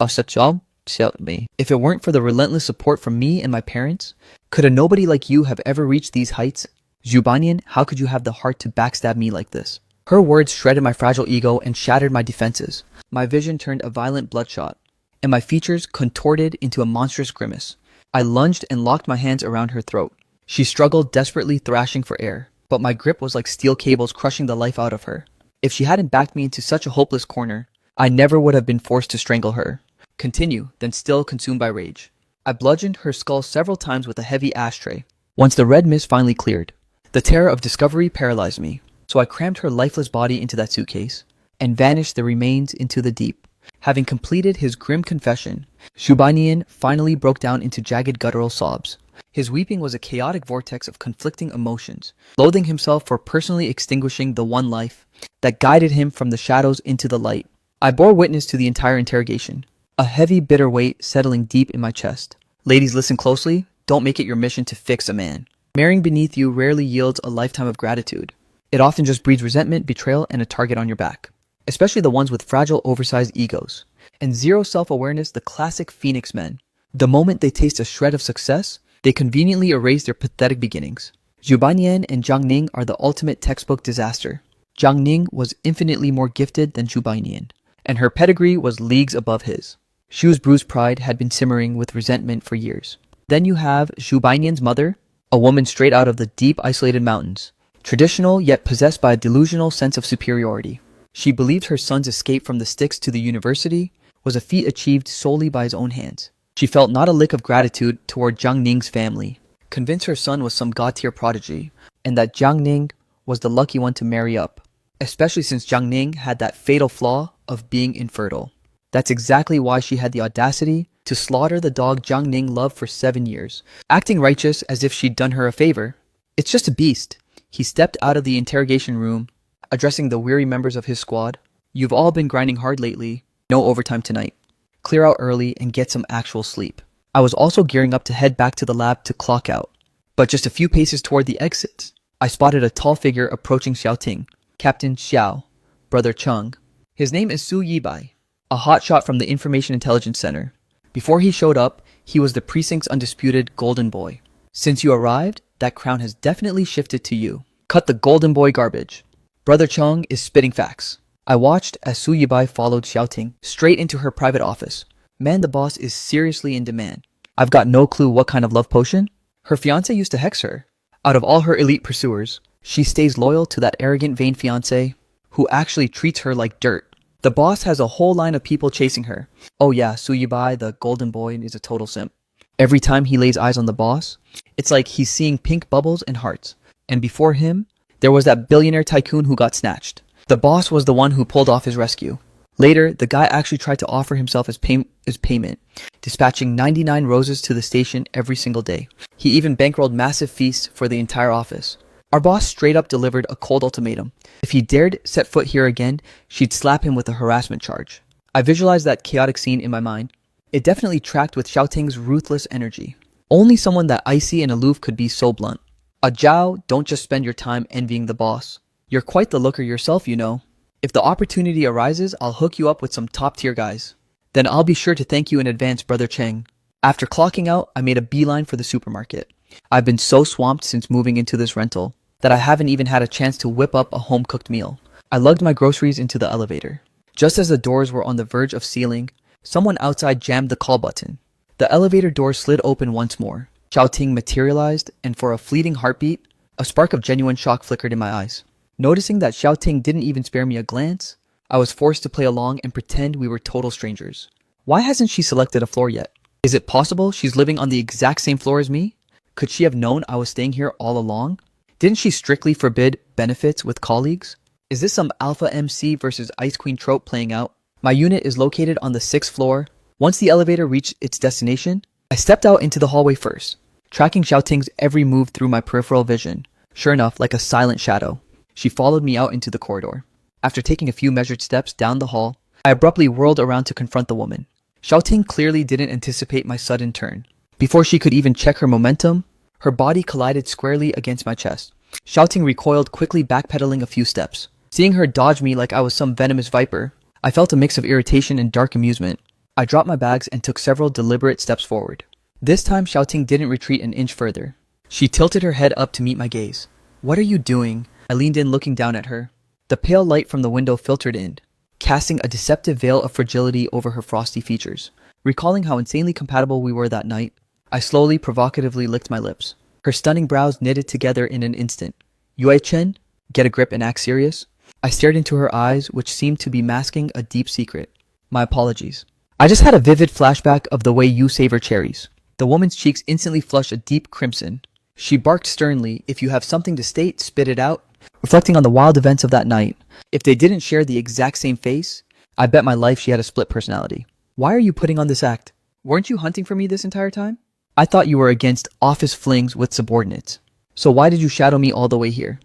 If it weren't for the relentless support from me and my parents, could a nobody like you have ever reached these heights? Zhu Banyan, how could you have the heart to backstab me like this? Her words shredded my fragile ego and shattered my defenses. My vision turned a violent bloodshot, and my features contorted into a monstrous grimace. I lunged and locked my hands around her throat. She struggled, desperately thrashing for air, but my grip was like steel cables crushing the life out of her. If she hadn't backed me into such a hopeless corner, I never would have been forced to strangle her. Continue, then still consumed by rage. I bludgeoned her skull several times with a heavy ashtray. Once the red mist finally cleared, the terror of discovery paralyzed me, so I crammed her lifeless body into that suitcase and vanished the remains into the deep. Having completed his grim confession, Shubanian finally broke down into jagged guttural sobs. His weeping was a chaotic vortex of conflicting emotions, loathing himself for personally extinguishing the one life that guided him from the shadows into the light. I bore witness to the entire interrogation, a heavy, bitter weight settling deep in my chest. Ladies, listen closely. Don't make it your mission to fix a man. Marrying beneath you rarely yields a lifetime of gratitude. It often just breeds resentment, betrayal, and a target on your back. Especially the ones with fragile, oversized egos. And zero self-awareness, the classic phoenix men. The moment they taste a shred of success, they conveniently erase their pathetic beginnings. Zhu Banyan and Jiang Ning are the ultimate textbook disaster. Jiang Ning was infinitely more gifted than Zhu Banyan, and her pedigree was leagues above his. Shu's bruised pride had been simmering with resentment for years. Then you have Zhu Banyan's mother, a woman straight out of the deep, isolated mountains, traditional yet possessed by a delusional sense of superiority. She believed her son's escape from the sticks to the university was a feat achieved solely by his own hands. She felt not a lick of gratitude toward Jiang Ning's family, convinced her son was some god-tier prodigy, and that Jiang Ning was the lucky one to marry up, especially since Jiang Ning had that fatal flaw of being infertile. That's exactly why she had the audacity to slaughter the dog Jiang Ning loved for 7 years, acting righteous as if she'd done her a favor. It's just a beast. He stepped out of the interrogation room, addressing the weary members of his squad. You've all been grinding hard lately. No overtime tonight. Clear out early and get some actual sleep. I was also gearing up to head back to the lab to clock out. But just a few paces toward the exit, I spotted a tall figure approaching Xiaoting, Captain Xiao, Brother Cheng. His name is Su Yibai, a hotshot from the Information Intelligence Center. Before he showed up, he was the precinct's undisputed golden boy. Since you arrived, that crown has definitely shifted to you. Cut the golden boy garbage. Brother Cheng is spitting facts. I watched as Su Yibai followed Xiaoting straight into her private office. Man, the boss is seriously in demand. I've got no clue what kind of love potion. Her fiancé used to hex her. Out of all her elite pursuers, she stays loyal to that arrogant, vain fiancé who actually treats her like dirt. The boss has a whole line of people chasing her. Oh yeah, Su Yibai, the golden boy, is a total simp. Every time he lays eyes on the boss, it's like he's seeing pink bubbles and hearts. And before him, there was that billionaire tycoon who got snatched. The boss was the one who pulled off his rescue. Later, the guy actually tried to offer himself as payment, dispatching 99 roses to the station every single day. He even bankrolled massive feasts for the entire office. Our boss straight up delivered a cold ultimatum. If he dared set foot here again, she'd slap him with a harassment charge. I visualized that chaotic scene in my mind. It definitely tracked with Xiaoting's ruthless energy. Only someone that icy and aloof could be so blunt. A Zhao, don't just spend your time envying the boss. You're quite the looker yourself, you know. If the opportunity arises, I'll hook you up with some top-tier guys. Then I'll be sure to thank you in advance, Brother Cheng. After clocking out, I made a beeline for the supermarket. I've been so swamped since moving into this rental that I haven't even had a chance to whip up a home-cooked meal. I lugged my groceries into the elevator. Just as the doors were on the verge of sealing, someone outside jammed the call button. The elevator door slid open once more. Xiaoting materialized, and for a fleeting heartbeat, A spark of genuine shock flickered in my eyes. Noticing that Xiaoting didn't even spare me a glance, I was forced to play along and pretend we were total strangers. Why hasn't she selected a floor yet? Is it possible she's living on the exact same floor as me? Could she have known I was staying here all along? Didn't she strictly forbid benefits with colleagues? Is this some Alpha MC versus Ice Queen trope playing out? My unit is located on the 6th floor. Once the elevator reached its destination, I stepped out into the hallway first, tracking Xiaoting's every move through my peripheral vision. Sure enough, like a silent shadow, she followed me out into the corridor. After taking a few measured steps down the hall, I abruptly whirled around to confront the woman. Xiaoting clearly didn't anticipate my sudden turn. Before she could even check her momentum, her body collided squarely against my chest. Xiaoting recoiled, quickly backpedaling a few steps. Seeing her dodge me like I was some venomous viper, I felt a mix of irritation and dark amusement. I dropped my bags and took several deliberate steps forward. This time, Xiaoting didn't retreat an inch further. She tilted her head up to meet my gaze. "What are you doing?" I leaned in, looking down at her. The pale light from the window filtered in, casting a deceptive veil of fragility over her frosty features. Recalling how insanely compatible we were that night, I slowly, provocatively licked my lips. Her stunning brows knitted together in an instant. "Yue Chen? Get a grip and act serious?" I stared into her eyes, which seemed to be masking a deep secret. "My apologies. I just had a vivid flashback of the way you savor cherries." The woman's cheeks instantly flushed a deep crimson. She barked sternly, "If you have something to state, spit it out." Reflecting on the wild events of that night, if they didn't share the exact same face, I bet my life she had a split personality. "Why are you putting on this act? Weren't you hunting for me this entire time? I thought you were against office flings with subordinates. So why did you shadow me all the way here?"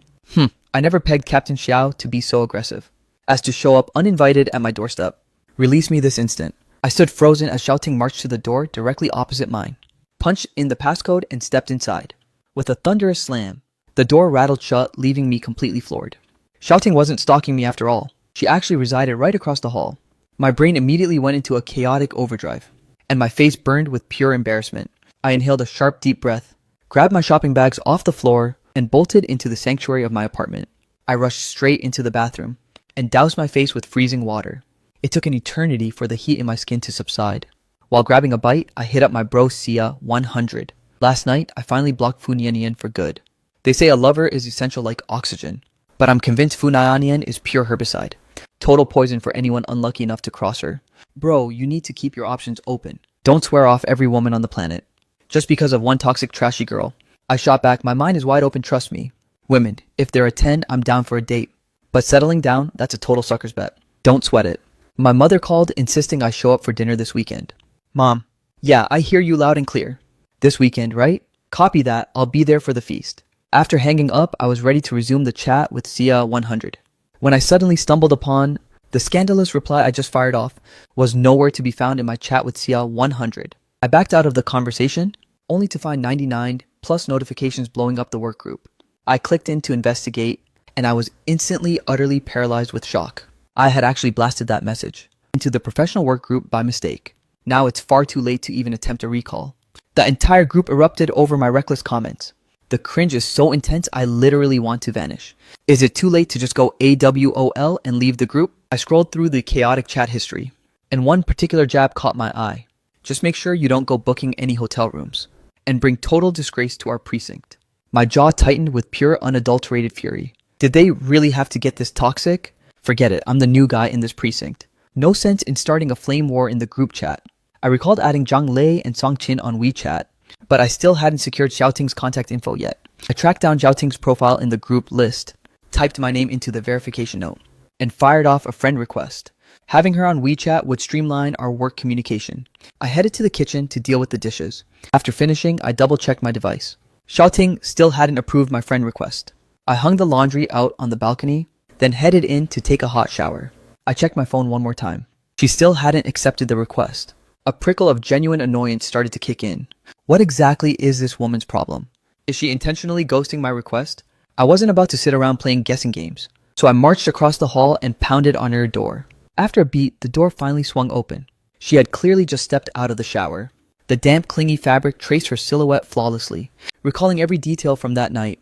I never pegged Captain Xiao to be so aggressive as to show up uninvited at my doorstep. "Release me this instant." I stood frozen as Xiaoting marched to the door directly opposite mine, punched in the passcode, and stepped inside. With a thunderous slam, the door rattled shut, leaving me completely floored. Xiaoting wasn't stalking me after all. She actually resided right across the hall. My brain immediately went into a chaotic overdrive, and my face burned with pure embarrassment. I inhaled a sharp, deep breath, grabbed my shopping bags off the floor, and bolted into the sanctuary of my apartment. I rushed straight into the bathroom and doused my face with freezing water. It took an eternity for the heat in my skin to subside. While grabbing a bite, I hit up my bro Sia 100. Last night, I finally blocked Fu Nianian for good. They say a lover is essential like oxygen, but I'm convinced Fu Nianian is pure herbicide. Total poison for anyone unlucky enough to cross her. Bro, you need to keep your options open. Don't swear off every woman on the planet just because of one toxic trashy girl. I shot back, "My mind is wide open, trust me. Women, if they're a 10, I'm down for a date. But settling down, that's a total sucker's bet. Don't sweat it." My mother called, insisting I show up for dinner this weekend. "Mom, yeah, I hear you loud and clear. This weekend, right? Copy that, I'll be there for the feast." After hanging up, I was ready to resume the chat with Sia 100. When I suddenly stumbled upon the scandalous reply I just fired off was nowhere to be found in my chat with Sia 100. I backed out of the conversation, only to find 99 plus notifications blowing up the work group. I clicked in to investigate, and I was instantly utterly paralyzed with shock. I had actually blasted that message into the professional work group by mistake. Now it's far too late to even attempt a recall. The entire group erupted over my reckless comments. The cringe is so intense I literally want to vanish. Is it too late to just go AWOL and leave the group? I scrolled through the chaotic chat history, and one particular jab caught my eye. "Just make sure you don't go booking any hotel rooms and bring total disgrace to our precinct." My jaw tightened with pure unadulterated fury. Did they really have to get this toxic? Forget it, I'm the new guy in this precinct. No sense in starting a flame war in the group chat. I recalled adding Zhang Lei and Song Qin on WeChat, but I still hadn't secured Xiaoting's contact info yet. I tracked down Xiaoting's profile in the group list, typed my name into the verification note, and fired off a friend request. Having her on WeChat would streamline our work communication. I headed to the kitchen to deal with the dishes. After finishing, I double-checked my device. Xiaoting still hadn't approved my friend request. I hung the laundry out on the balcony, then headed in to take a hot shower. I checked my phone one more time. She still hadn't accepted the request. A prickle of genuine annoyance started to kick in. What exactly is this woman's problem? Is she intentionally ghosting my request? I wasn't about to sit around playing guessing games, so I marched across the hall and pounded on her door. After a beat, the door finally swung open. She had clearly just stepped out of the shower. The damp, clingy fabric traced her silhouette flawlessly, recalling every detail from that night.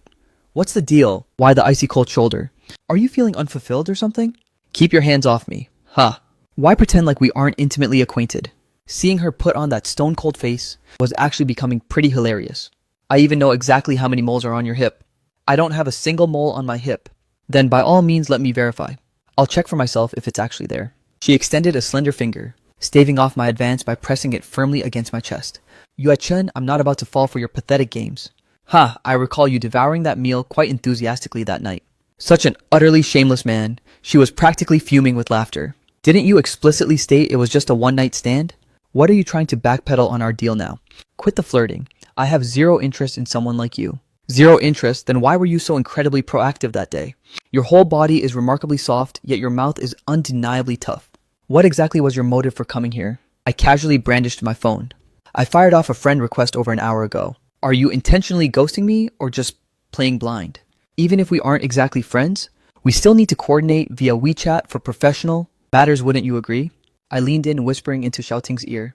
"What's the deal? Why the icy cold shoulder? Are you feeling unfulfilled or something? Keep your hands off me. Ha! Why pretend like we aren't intimately acquainted?" Seeing her put on that stone-cold face was actually becoming pretty hilarious. "I even know exactly how many moles are on your hip." I don't have a single mole on my hip. Then by all means let me verify. I'll check for myself if it's actually there. She extended a slender finger, staving off my advance by pressing it firmly against my chest. Yue-Chen, I'm not about to fall for your pathetic games. Ha, I recall you devouring that meal quite enthusiastically that night. Such an utterly shameless man. She was practically fuming with laughter. Didn't you explicitly state it was just a one-night stand? What are you trying to backpedal on our deal now? Quit the flirting. I have zero interest in someone like you. Zero interest? Then why were you so incredibly proactive that day? Your whole body is remarkably soft, yet your mouth is undeniably tough. What exactly was your motive for coming here? I casually brandished my phone. I fired off a friend request over an hour ago. Are you intentionally ghosting me or just playing blind? Even if we aren't exactly friends, we still need to coordinate via WeChat for professional matters, wouldn't you agree? I leaned in, whispering into Xiaoting's ear.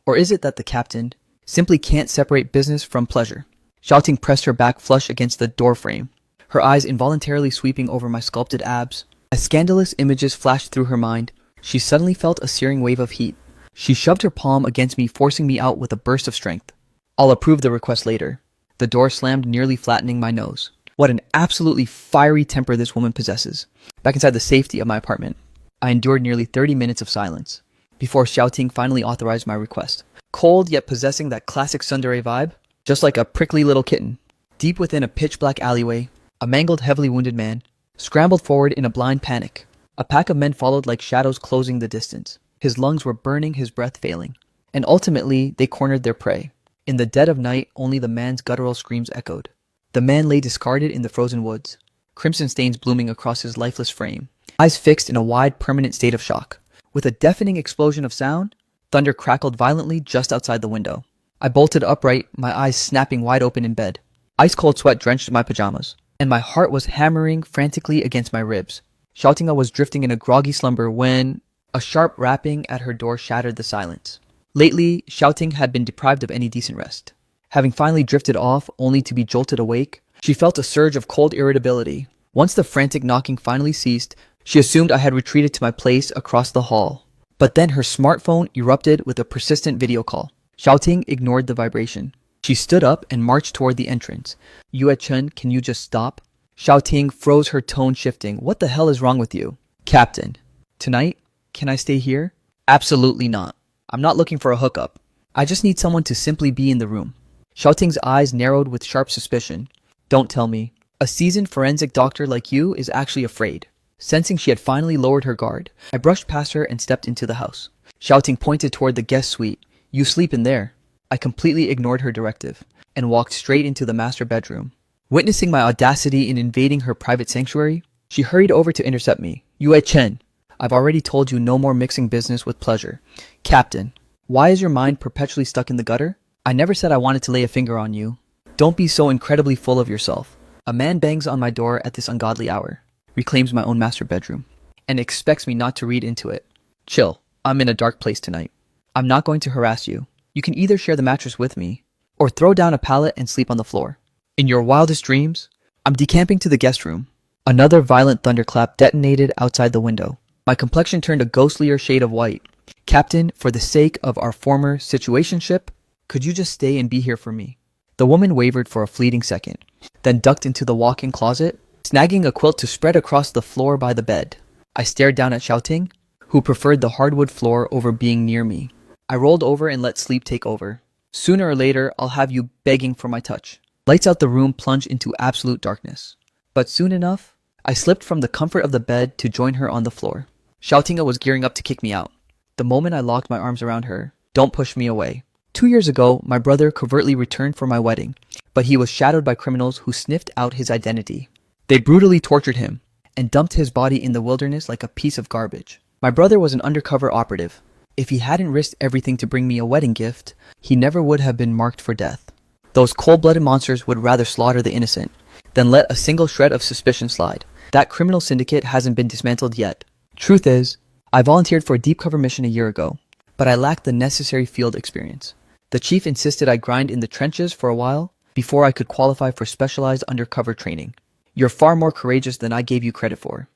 Or is it that the captain simply can't separate business from pleasure? Xiaoting pressed her back flush against the doorframe, her eyes involuntarily sweeping over my sculpted abs. As scandalous images flashed through her mind, she suddenly felt a searing wave of heat. She shoved her palm against me, forcing me out with a burst of strength. I'll approve the request later. The door slammed, nearly flattening my nose. What an absolutely fiery temper this woman possesses. Back inside the safety of my apartment, I endured nearly 30 minutes of silence before Xiaoting finally authorized my request. Cold, yet possessing that classic tsundere vibe, just like a prickly little kitten. Deep within a pitch-black alleyway, a mangled, heavily wounded man scrambled forward in a blind panic. A pack of men followed like shadows, closing the distance. His lungs were burning, his breath failing. And ultimately, they cornered their prey. In the dead of night, only the man's guttural screams echoed. The man lay discarded in the frozen woods, crimson stains blooming across his lifeless frame, eyes fixed in a wide, permanent state of shock. With a deafening explosion of sound, thunder crackled violently just outside the window. I bolted upright, my eyes snapping wide open in bed. Ice-cold sweat drenched my pajamas, and my heart was hammering frantically against my ribs. Xiaoting was drifting in a groggy slumber when a sharp rapping at her door shattered the silence. Lately, Xiaoting had been deprived of any decent rest. Having finally drifted off, only to be jolted awake, she felt a surge of cold irritability. Once the frantic knocking finally ceased, she assumed I had retreated to my place across the hall. But then her smartphone erupted with a persistent video call. Xiaoting ignored the vibration. She stood up and marched toward the entrance. Yue-Chen, can you just stop? Xiaoting froze, her tone shifting. What the hell is wrong with you? Captain, tonight, can I stay here? Absolutely not. I'm not looking for a hookup. I just need someone to simply be in the room. Xiaoting's eyes narrowed with sharp suspicion. Don't tell me. A seasoned forensic doctor like you is actually afraid. Sensing she had finally lowered her guard, I brushed past her and stepped into the house. Xiaoting pointed toward the guest suite. You sleep in there. I completely ignored her directive and walked straight into the master bedroom. Witnessing my audacity in invading her private sanctuary, she hurried over to intercept me. Yue-Chen, I've already told you no more mixing business with pleasure. Captain, why is your mind perpetually stuck in the gutter? I never said I wanted to lay a finger on you. Don't be so incredibly full of yourself. A man bangs on my door at this ungodly hour, reclaims my own master bedroom, and expects me not to read into it. Chill, I'm in a dark place tonight. I'm not going to harass you. You can either share the mattress with me, or throw down a pallet and sleep on the floor. In your wildest dreams, I'm decamping to the guest room. Another violent thunderclap detonated outside the window. My complexion turned a ghostlier shade of white. Captain, for the sake of our former situationship, could you just stay and be here for me? The woman wavered for a fleeting second, then ducked into the walk-in closet, snagging a quilt to spread across the floor by the bed. I stared down at Xiaoting, who preferred the hardwood floor over being near me. I rolled over and let sleep take over. Sooner or later, I'll have you begging for my touch. Lights out the room plunged into absolute darkness. But soon enough, I slipped from the comfort of the bed to join her on the floor. Xiaoting was gearing up to kick me out. The moment I locked my arms around her, don't push me away. 2 years ago, my brother covertly returned for my wedding, but he was shadowed by criminals who sniffed out his identity. They brutally tortured him and dumped his body in the wilderness like a piece of garbage. My brother was an undercover operative. If he hadn't risked everything to bring me a wedding gift, he never would have been marked for death. Those cold-blooded monsters would rather slaughter the innocent than let a single shred of suspicion slide. That criminal syndicate hasn't been dismantled yet. Truth is, I volunteered for a deep cover mission a year ago, but I lacked the necessary field experience. The chief insisted I grind in the trenches for a while before I could qualify for specialized undercover training. You're far more courageous than I gave you credit for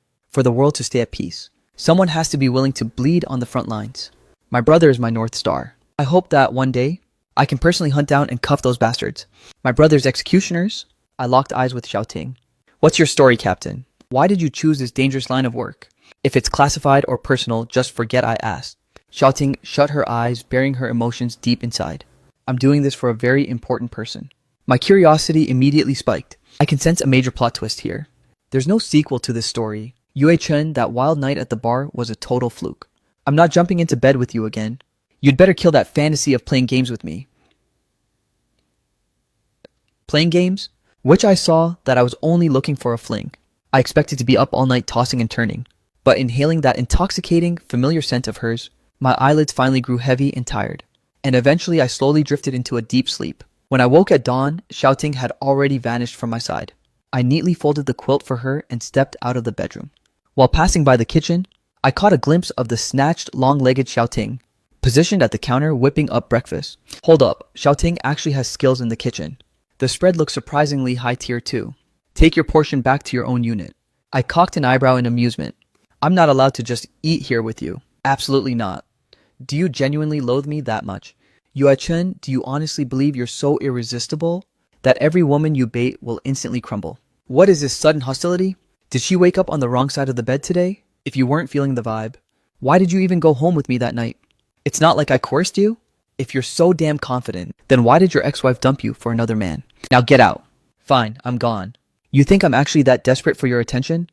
the world to stay at peace. Someone has to be willing to bleed on the front lines. My brother is my North Star. I hope that one day, I can personally hunt down and cuff those bastards. My brother's executioners, I locked eyes with Xiaoting. What's your story, Captain? Why did you choose this dangerous line of work? If it's classified or personal, just forget I asked. Xiaoting shut her eyes, burying her emotions deep inside. I'm doing this for a very important person. My curiosity immediately spiked. I can sense a major plot twist here. There's no sequel to this story. Yue Chen, that wild night at the bar, was a total fluke. I'm not jumping into bed with you again. You'd better kill that fantasy of playing games with me. Playing games? Which I saw that I was only looking for a fling. I expected to be up all night tossing and turning. But inhaling that intoxicating, familiar scent of hers, my eyelids finally grew heavy and tired. And eventually I slowly drifted into a deep sleep. When I woke at dawn, Xiaoting had already vanished from my side. I neatly folded the quilt for her and stepped out of the bedroom. While passing by the kitchen, I caught a glimpse of the snatched, long-legged Xiaoting, positioned at the counter whipping up breakfast. Hold up, Xiaoting actually has skills in the kitchen. The spread looks surprisingly high tier too. Take your portion back to your own unit. I cocked an eyebrow in amusement. I'm not allowed to just eat here with you. Absolutely not. Do you genuinely loathe me that much? Yue Chen, do you honestly believe you're so irresistible that every woman you bait will instantly crumble? What is this sudden hostility? Did she wake up on the wrong side of the bed today? If you weren't feeling the vibe, why did you even go home with me that night? It's not like I coerced you. If you're so damn confident, then why did your ex-wife dump you for another man? Now get out. Fine, I'm gone. You think I'm actually that desperate for your attention?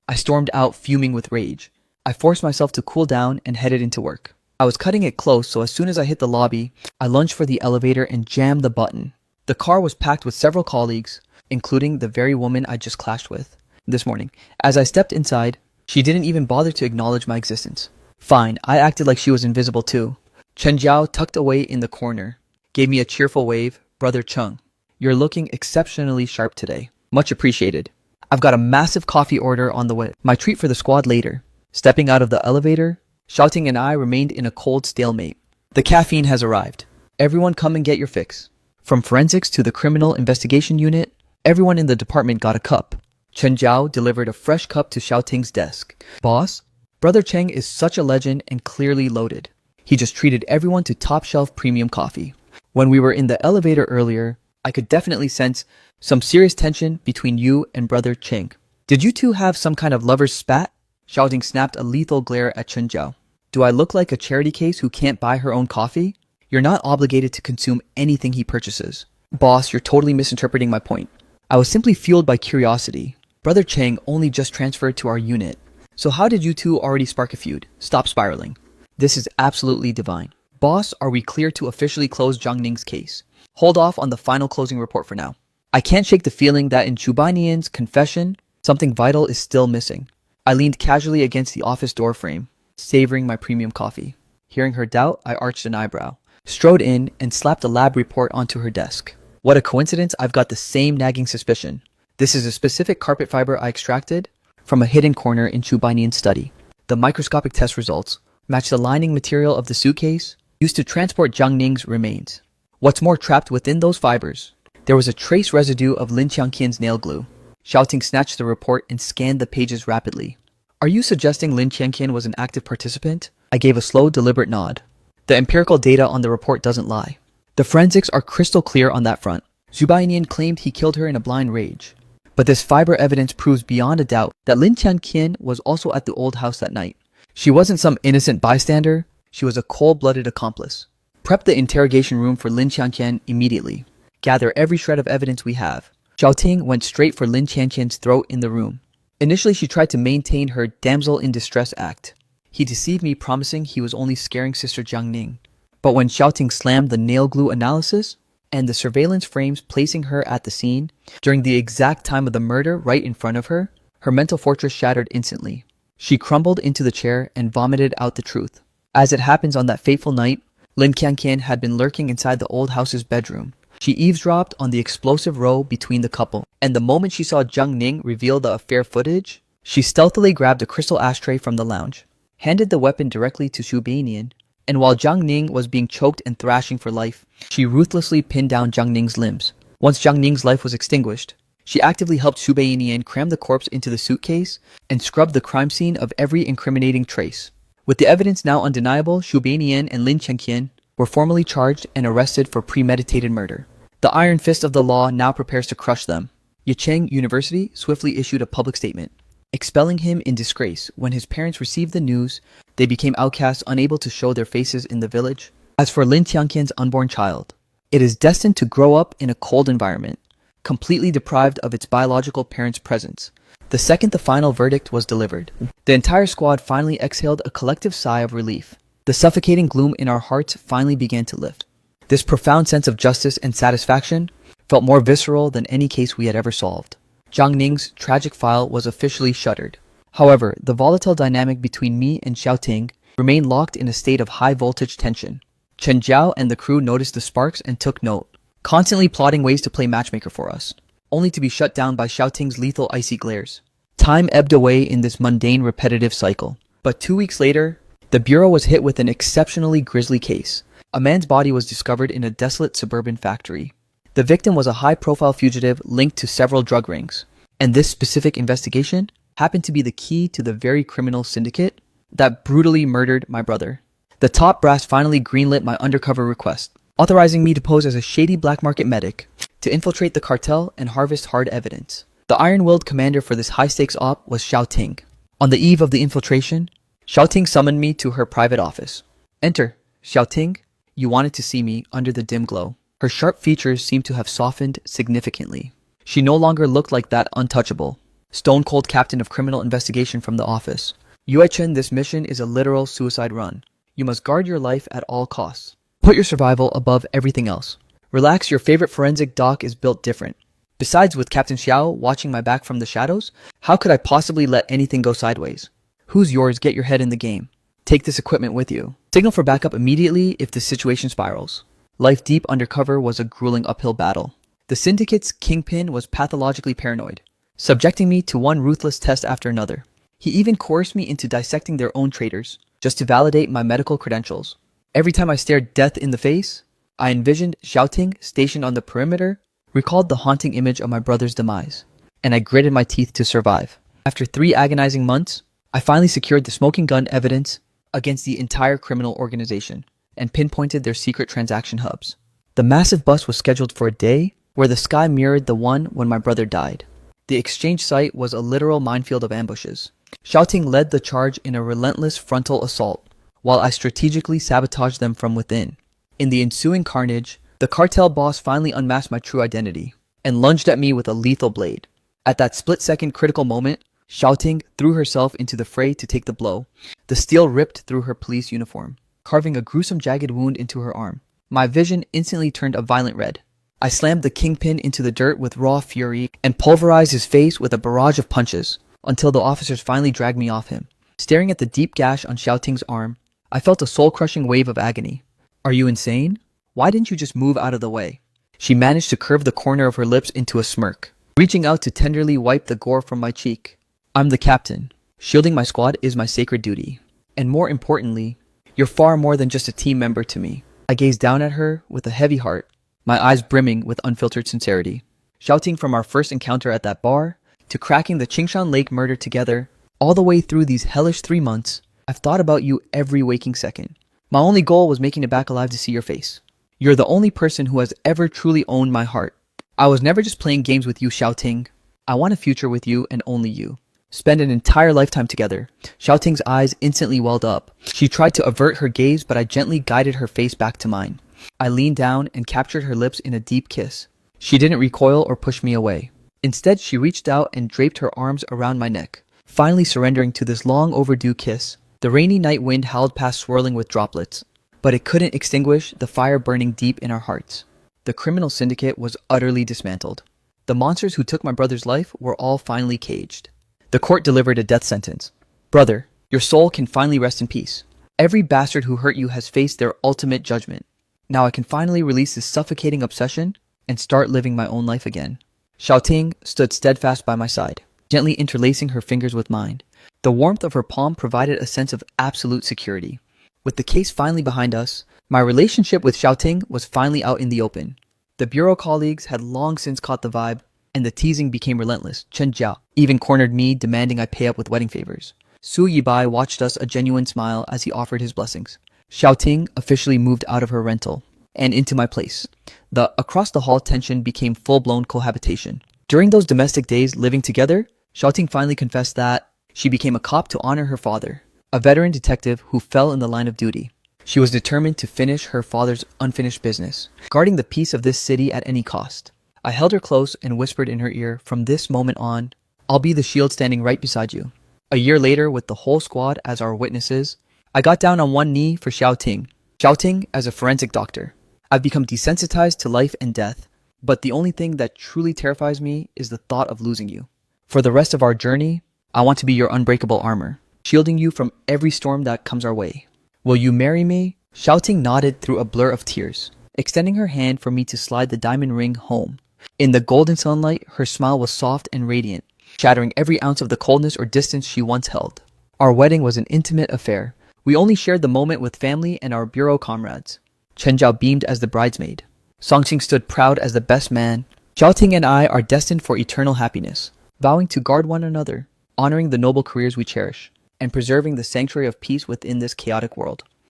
I stormed out, fuming with rage. I forced myself to cool down and headed into work. I was cutting it close, so as soon as I hit the lobby, I lunged for the elevator and jammed the button. The car was packed with several colleagues, including the very woman I just clashed with this morning. As I stepped inside, she didn't even bother to acknowledge my existence. Fine, I acted like she was invisible too. Chen Jiao, tucked away in the corner, gave me a cheerful wave. Brother Chung, you're looking exceptionally sharp today. Much appreciated. I've got a massive coffee order on the way. My treat for the squad later. Stepping out of the elevator, Xiaoting and I remained in a cold stalemate. The caffeine has arrived. Everyone come and get your fix. From forensics to the criminal investigation unit, everyone in the department got a cup. Chen Jiao delivered a fresh cup to Xiaoting's desk. Boss, Brother Cheng is such a legend and clearly loaded. He just treated everyone to top-shelf premium coffee. When we were in the elevator earlier, I could definitely sense some serious tension between you and Brother Cheng. Did you two have some kind of lover's spat? Xiaoting snapped a lethal glare at Chen Jiao. Do I look like a charity case who can't buy her own coffee? You're not obligated to consume anything he purchases. Boss, you're totally misinterpreting my point. I was simply fueled by curiosity. Brother Cheng only just transferred to our unit. So how did you two already spark a feud? Stop spiraling. This is absolutely divine. Boss, are we clear to officially close Zhang Ning's case? Hold off on the final closing report for now. I can't shake the feeling that in Chu Bainian's confession, something vital is still missing. I leaned casually against the office door frame, savoring my premium coffee. Hearing her doubt, I arched an eyebrow, strode in, and slapped a lab report onto her desk. What a coincidence, I've got the same nagging suspicion. This is a specific carpet fiber I extracted from a hidden corner in Chu Bainian's study. The microscopic test results match the lining material of the suitcase used to transport Zhang Ning's remains. What's more, trapped within those fibers, there was a trace residue of Lin Qiangqian's nail glue. Xiaoting snatched the report and scanned the pages rapidly. Are you suggesting Lin Qiangqian was an active participant? I gave a slow, deliberate nod. The empirical data on the report doesn't lie. The forensics are crystal clear on that front. Zhu Bainian claimed he killed her in a blind rage. But this fiber evidence proves beyond a doubt that Lin Qiangqian was also at the old house that night. She wasn't some innocent bystander, she was a cold-blooded accomplice. Prep the interrogation room for Lin Qiangqian immediately. Gather every shred of evidence we have. Xiaoting went straight for Lin Qiangqian's throat in the room. Initially, she tried to maintain her damsel in distress act. He deceived me, promising he was only scaring Sister Jiang Ning. But when Xiaoting slammed the nail glue analysis and the surveillance frames placing her at the scene during the exact time of the murder right in front of her, her mental fortress shattered instantly. She crumbled into the chair and vomited out the truth. As it happens on that fateful night, Lin Qiangqian had been lurking inside the old house's bedroom. She eavesdropped on the explosive row between the couple, and the moment she saw Jiang Ning reveal the affair footage, she stealthily grabbed a crystal ashtray from the lounge, handed the weapon directly to Xu Beinian, and while Jiang Ning was being choked and thrashing for life, she ruthlessly pinned down Jiang Ning's limbs. Once Jiang Ning's life was extinguished, she actively helped Xu Beinian cram the corpse into the suitcase and scrub the crime scene of every incriminating trace. With the evidence now undeniable, Xu Beinian and Lin Qiangqian were formally charged and arrested for premeditated murder. The iron fist of the law now prepares to crush them. Yecheng University swiftly issued a public statement, expelling him in disgrace. When his parents received the news, they became outcasts, unable to show their faces in the village. As for Lin Tianqian's unborn child, it is destined to grow up in a cold environment, completely deprived of its biological parents' presence. The second the final verdict was delivered, the entire squad finally exhaled a collective sigh of relief. The suffocating gloom in our hearts finally began to lift. This profound sense of justice and satisfaction felt more visceral than any case we had ever solved. Jiang Ning's tragic file was officially shuttered. However, the volatile dynamic between me and Xiaoting remained locked in a state of high-voltage tension. Chen Jiao and the crew noticed the sparks and took note, constantly plotting ways to play matchmaker for us, only to be shut down by Xiaoting's lethal icy glares. Time ebbed away in this mundane, repetitive cycle. But 2 weeks later, the Bureau was hit with an exceptionally grisly case. A man's body was discovered in a desolate suburban factory. The victim was a high-profile fugitive linked to several drug rings, and this specific investigation happened to be the key to the very criminal syndicate that brutally murdered my brother. The top brass finally greenlit my undercover request, authorizing me to pose as a shady black market medic to infiltrate the cartel and harvest hard evidence. The iron-willed commander for this high-stakes op was Xiaoting. On the eve of the infiltration, Xiaoting summoned me to her private office. Enter, Xiaoting. You wanted to see me under the dim glow. Her sharp features seemed to have softened significantly. She no longer looked like that untouchable, stone-cold captain of criminal investigation from the office. Yuechen, this mission is a literal suicide run. You must guard your life at all costs. Put your survival above everything else. Relax, your favorite forensic doc is built different. Besides, with Captain Xiao watching my back from the shadows, how could I possibly let anything go sideways? Who's yours? Get your head in the game. Take this equipment with you. Signal for backup immediately if the situation spirals. Life deep undercover was a grueling uphill battle. The syndicate's kingpin was pathologically paranoid, subjecting me to one ruthless test after another. He even coerced me into dissecting their own traitors, just to validate my medical credentials. Every time I stared death in the face, I envisioned Xiaoting stationed on the perimeter, recalled the haunting image of my brother's demise, and I gritted my teeth to survive. After 3 agonizing months, I finally secured the smoking gun evidence against the entire criminal organization and pinpointed their secret transaction hubs. The massive bust was scheduled for a day where the sky mirrored the one when my brother died. The exchange site was a literal minefield of ambushes. Xiaoting led the charge in a relentless frontal assault, while I strategically sabotaged them from within. In the ensuing carnage, the cartel boss finally unmasked my true identity and lunged at me with a lethal blade. At that split-second critical moment, Xiaoting threw herself into the fray to take the blow. The steel ripped through her police uniform, carving a gruesome jagged wound into her arm. My vision instantly turned a violent red. I slammed the kingpin into the dirt with raw fury and pulverized his face with a barrage of punches until the officers finally dragged me off him. Staring at the deep gash on Xiaoting's arm, I felt a soul-crushing wave of agony. Are you insane? Why didn't you just move out of the way? She managed to curve the corner of her lips into a smirk, reaching out to tenderly wipe the gore from my cheek. I'm the captain. Shielding my squad is my sacred duty. And more importantly, you're far more than just a team member to me. I gazed down at her with a heavy heart, my eyes brimming with unfiltered sincerity. Shouting from our first encounter at that bar, to cracking the Qingshan Lake murder together, all the way through these hellish 3 months, I've thought about you every waking second. My only goal was making it back alive to see your face. You're the only person who has ever truly owned my heart. I was never just playing games with you, Xiaoting. I want a future with you and only you. Spend an entire lifetime together. Xiaoting's eyes instantly welled up. She tried to avert her gaze, but I gently guided her face back to mine. I leaned down and captured her lips in a deep kiss. She didn't recoil or push me away. Instead, she reached out and draped her arms around my neck, finally surrendering to this long overdue kiss. The rainy night wind howled past, swirling with droplets, but it couldn't extinguish the fire burning deep in our hearts. The criminal syndicate was utterly dismantled. The monsters who took my brother's life were all finally caged. The court delivered a death sentence. Brother, your soul can finally rest in peace. Every bastard who hurt you has faced their ultimate judgment. Now I can finally release this suffocating obsession and start living my own life again. Xiaoting stood steadfast by my side, gently interlacing her fingers with mine. The warmth of her palm provided a sense of absolute security. With the case finally behind us, my relationship with Xiaoting was finally out in the open. The bureau colleagues had long since caught the vibe, and the teasing became relentless. Chen Jiao even cornered me, demanding I pay up with wedding favors. Su Yibai watched us a genuine smile as he offered his blessings. Xiaoting officially moved out of her rental, and into my place. The across the hall tension became full-blown cohabitation. During those domestic days living together, Xiaoting finally confessed that she became a cop to honor her father, a veteran detective who fell in the line of duty. She was determined to finish her father's unfinished business, guarding the peace of this city at any cost. I held her close and whispered in her ear, "From this moment on, I'll be the shield standing right beside you." A year later, with the whole squad as our witnesses, I got down on one knee for Xiaoting. Xiaoting, as a forensic doctor, I've become desensitized to life and death, but the only thing that truly terrifies me is the thought of losing you. For the rest of our journey, I want to be your unbreakable armor, shielding you from every storm that comes our way. Will you marry me? Xiaoting nodded through a blur of tears, extending her hand for me to slide the diamond ring home. In the golden sunlight, her smile was soft and radiant, shattering every ounce of the coldness or distance she once held. Our wedding was an intimate affair. We only shared the moment with family and our bureau comrades. Chen Zhao beamed as the bridesmaid. Songqing stood proud as the best man. Xiaoting and I are destined for eternal happiness, vowing to guard one another, honoring the noble careers we cherish, and preserving the sanctuary of peace within this chaotic world.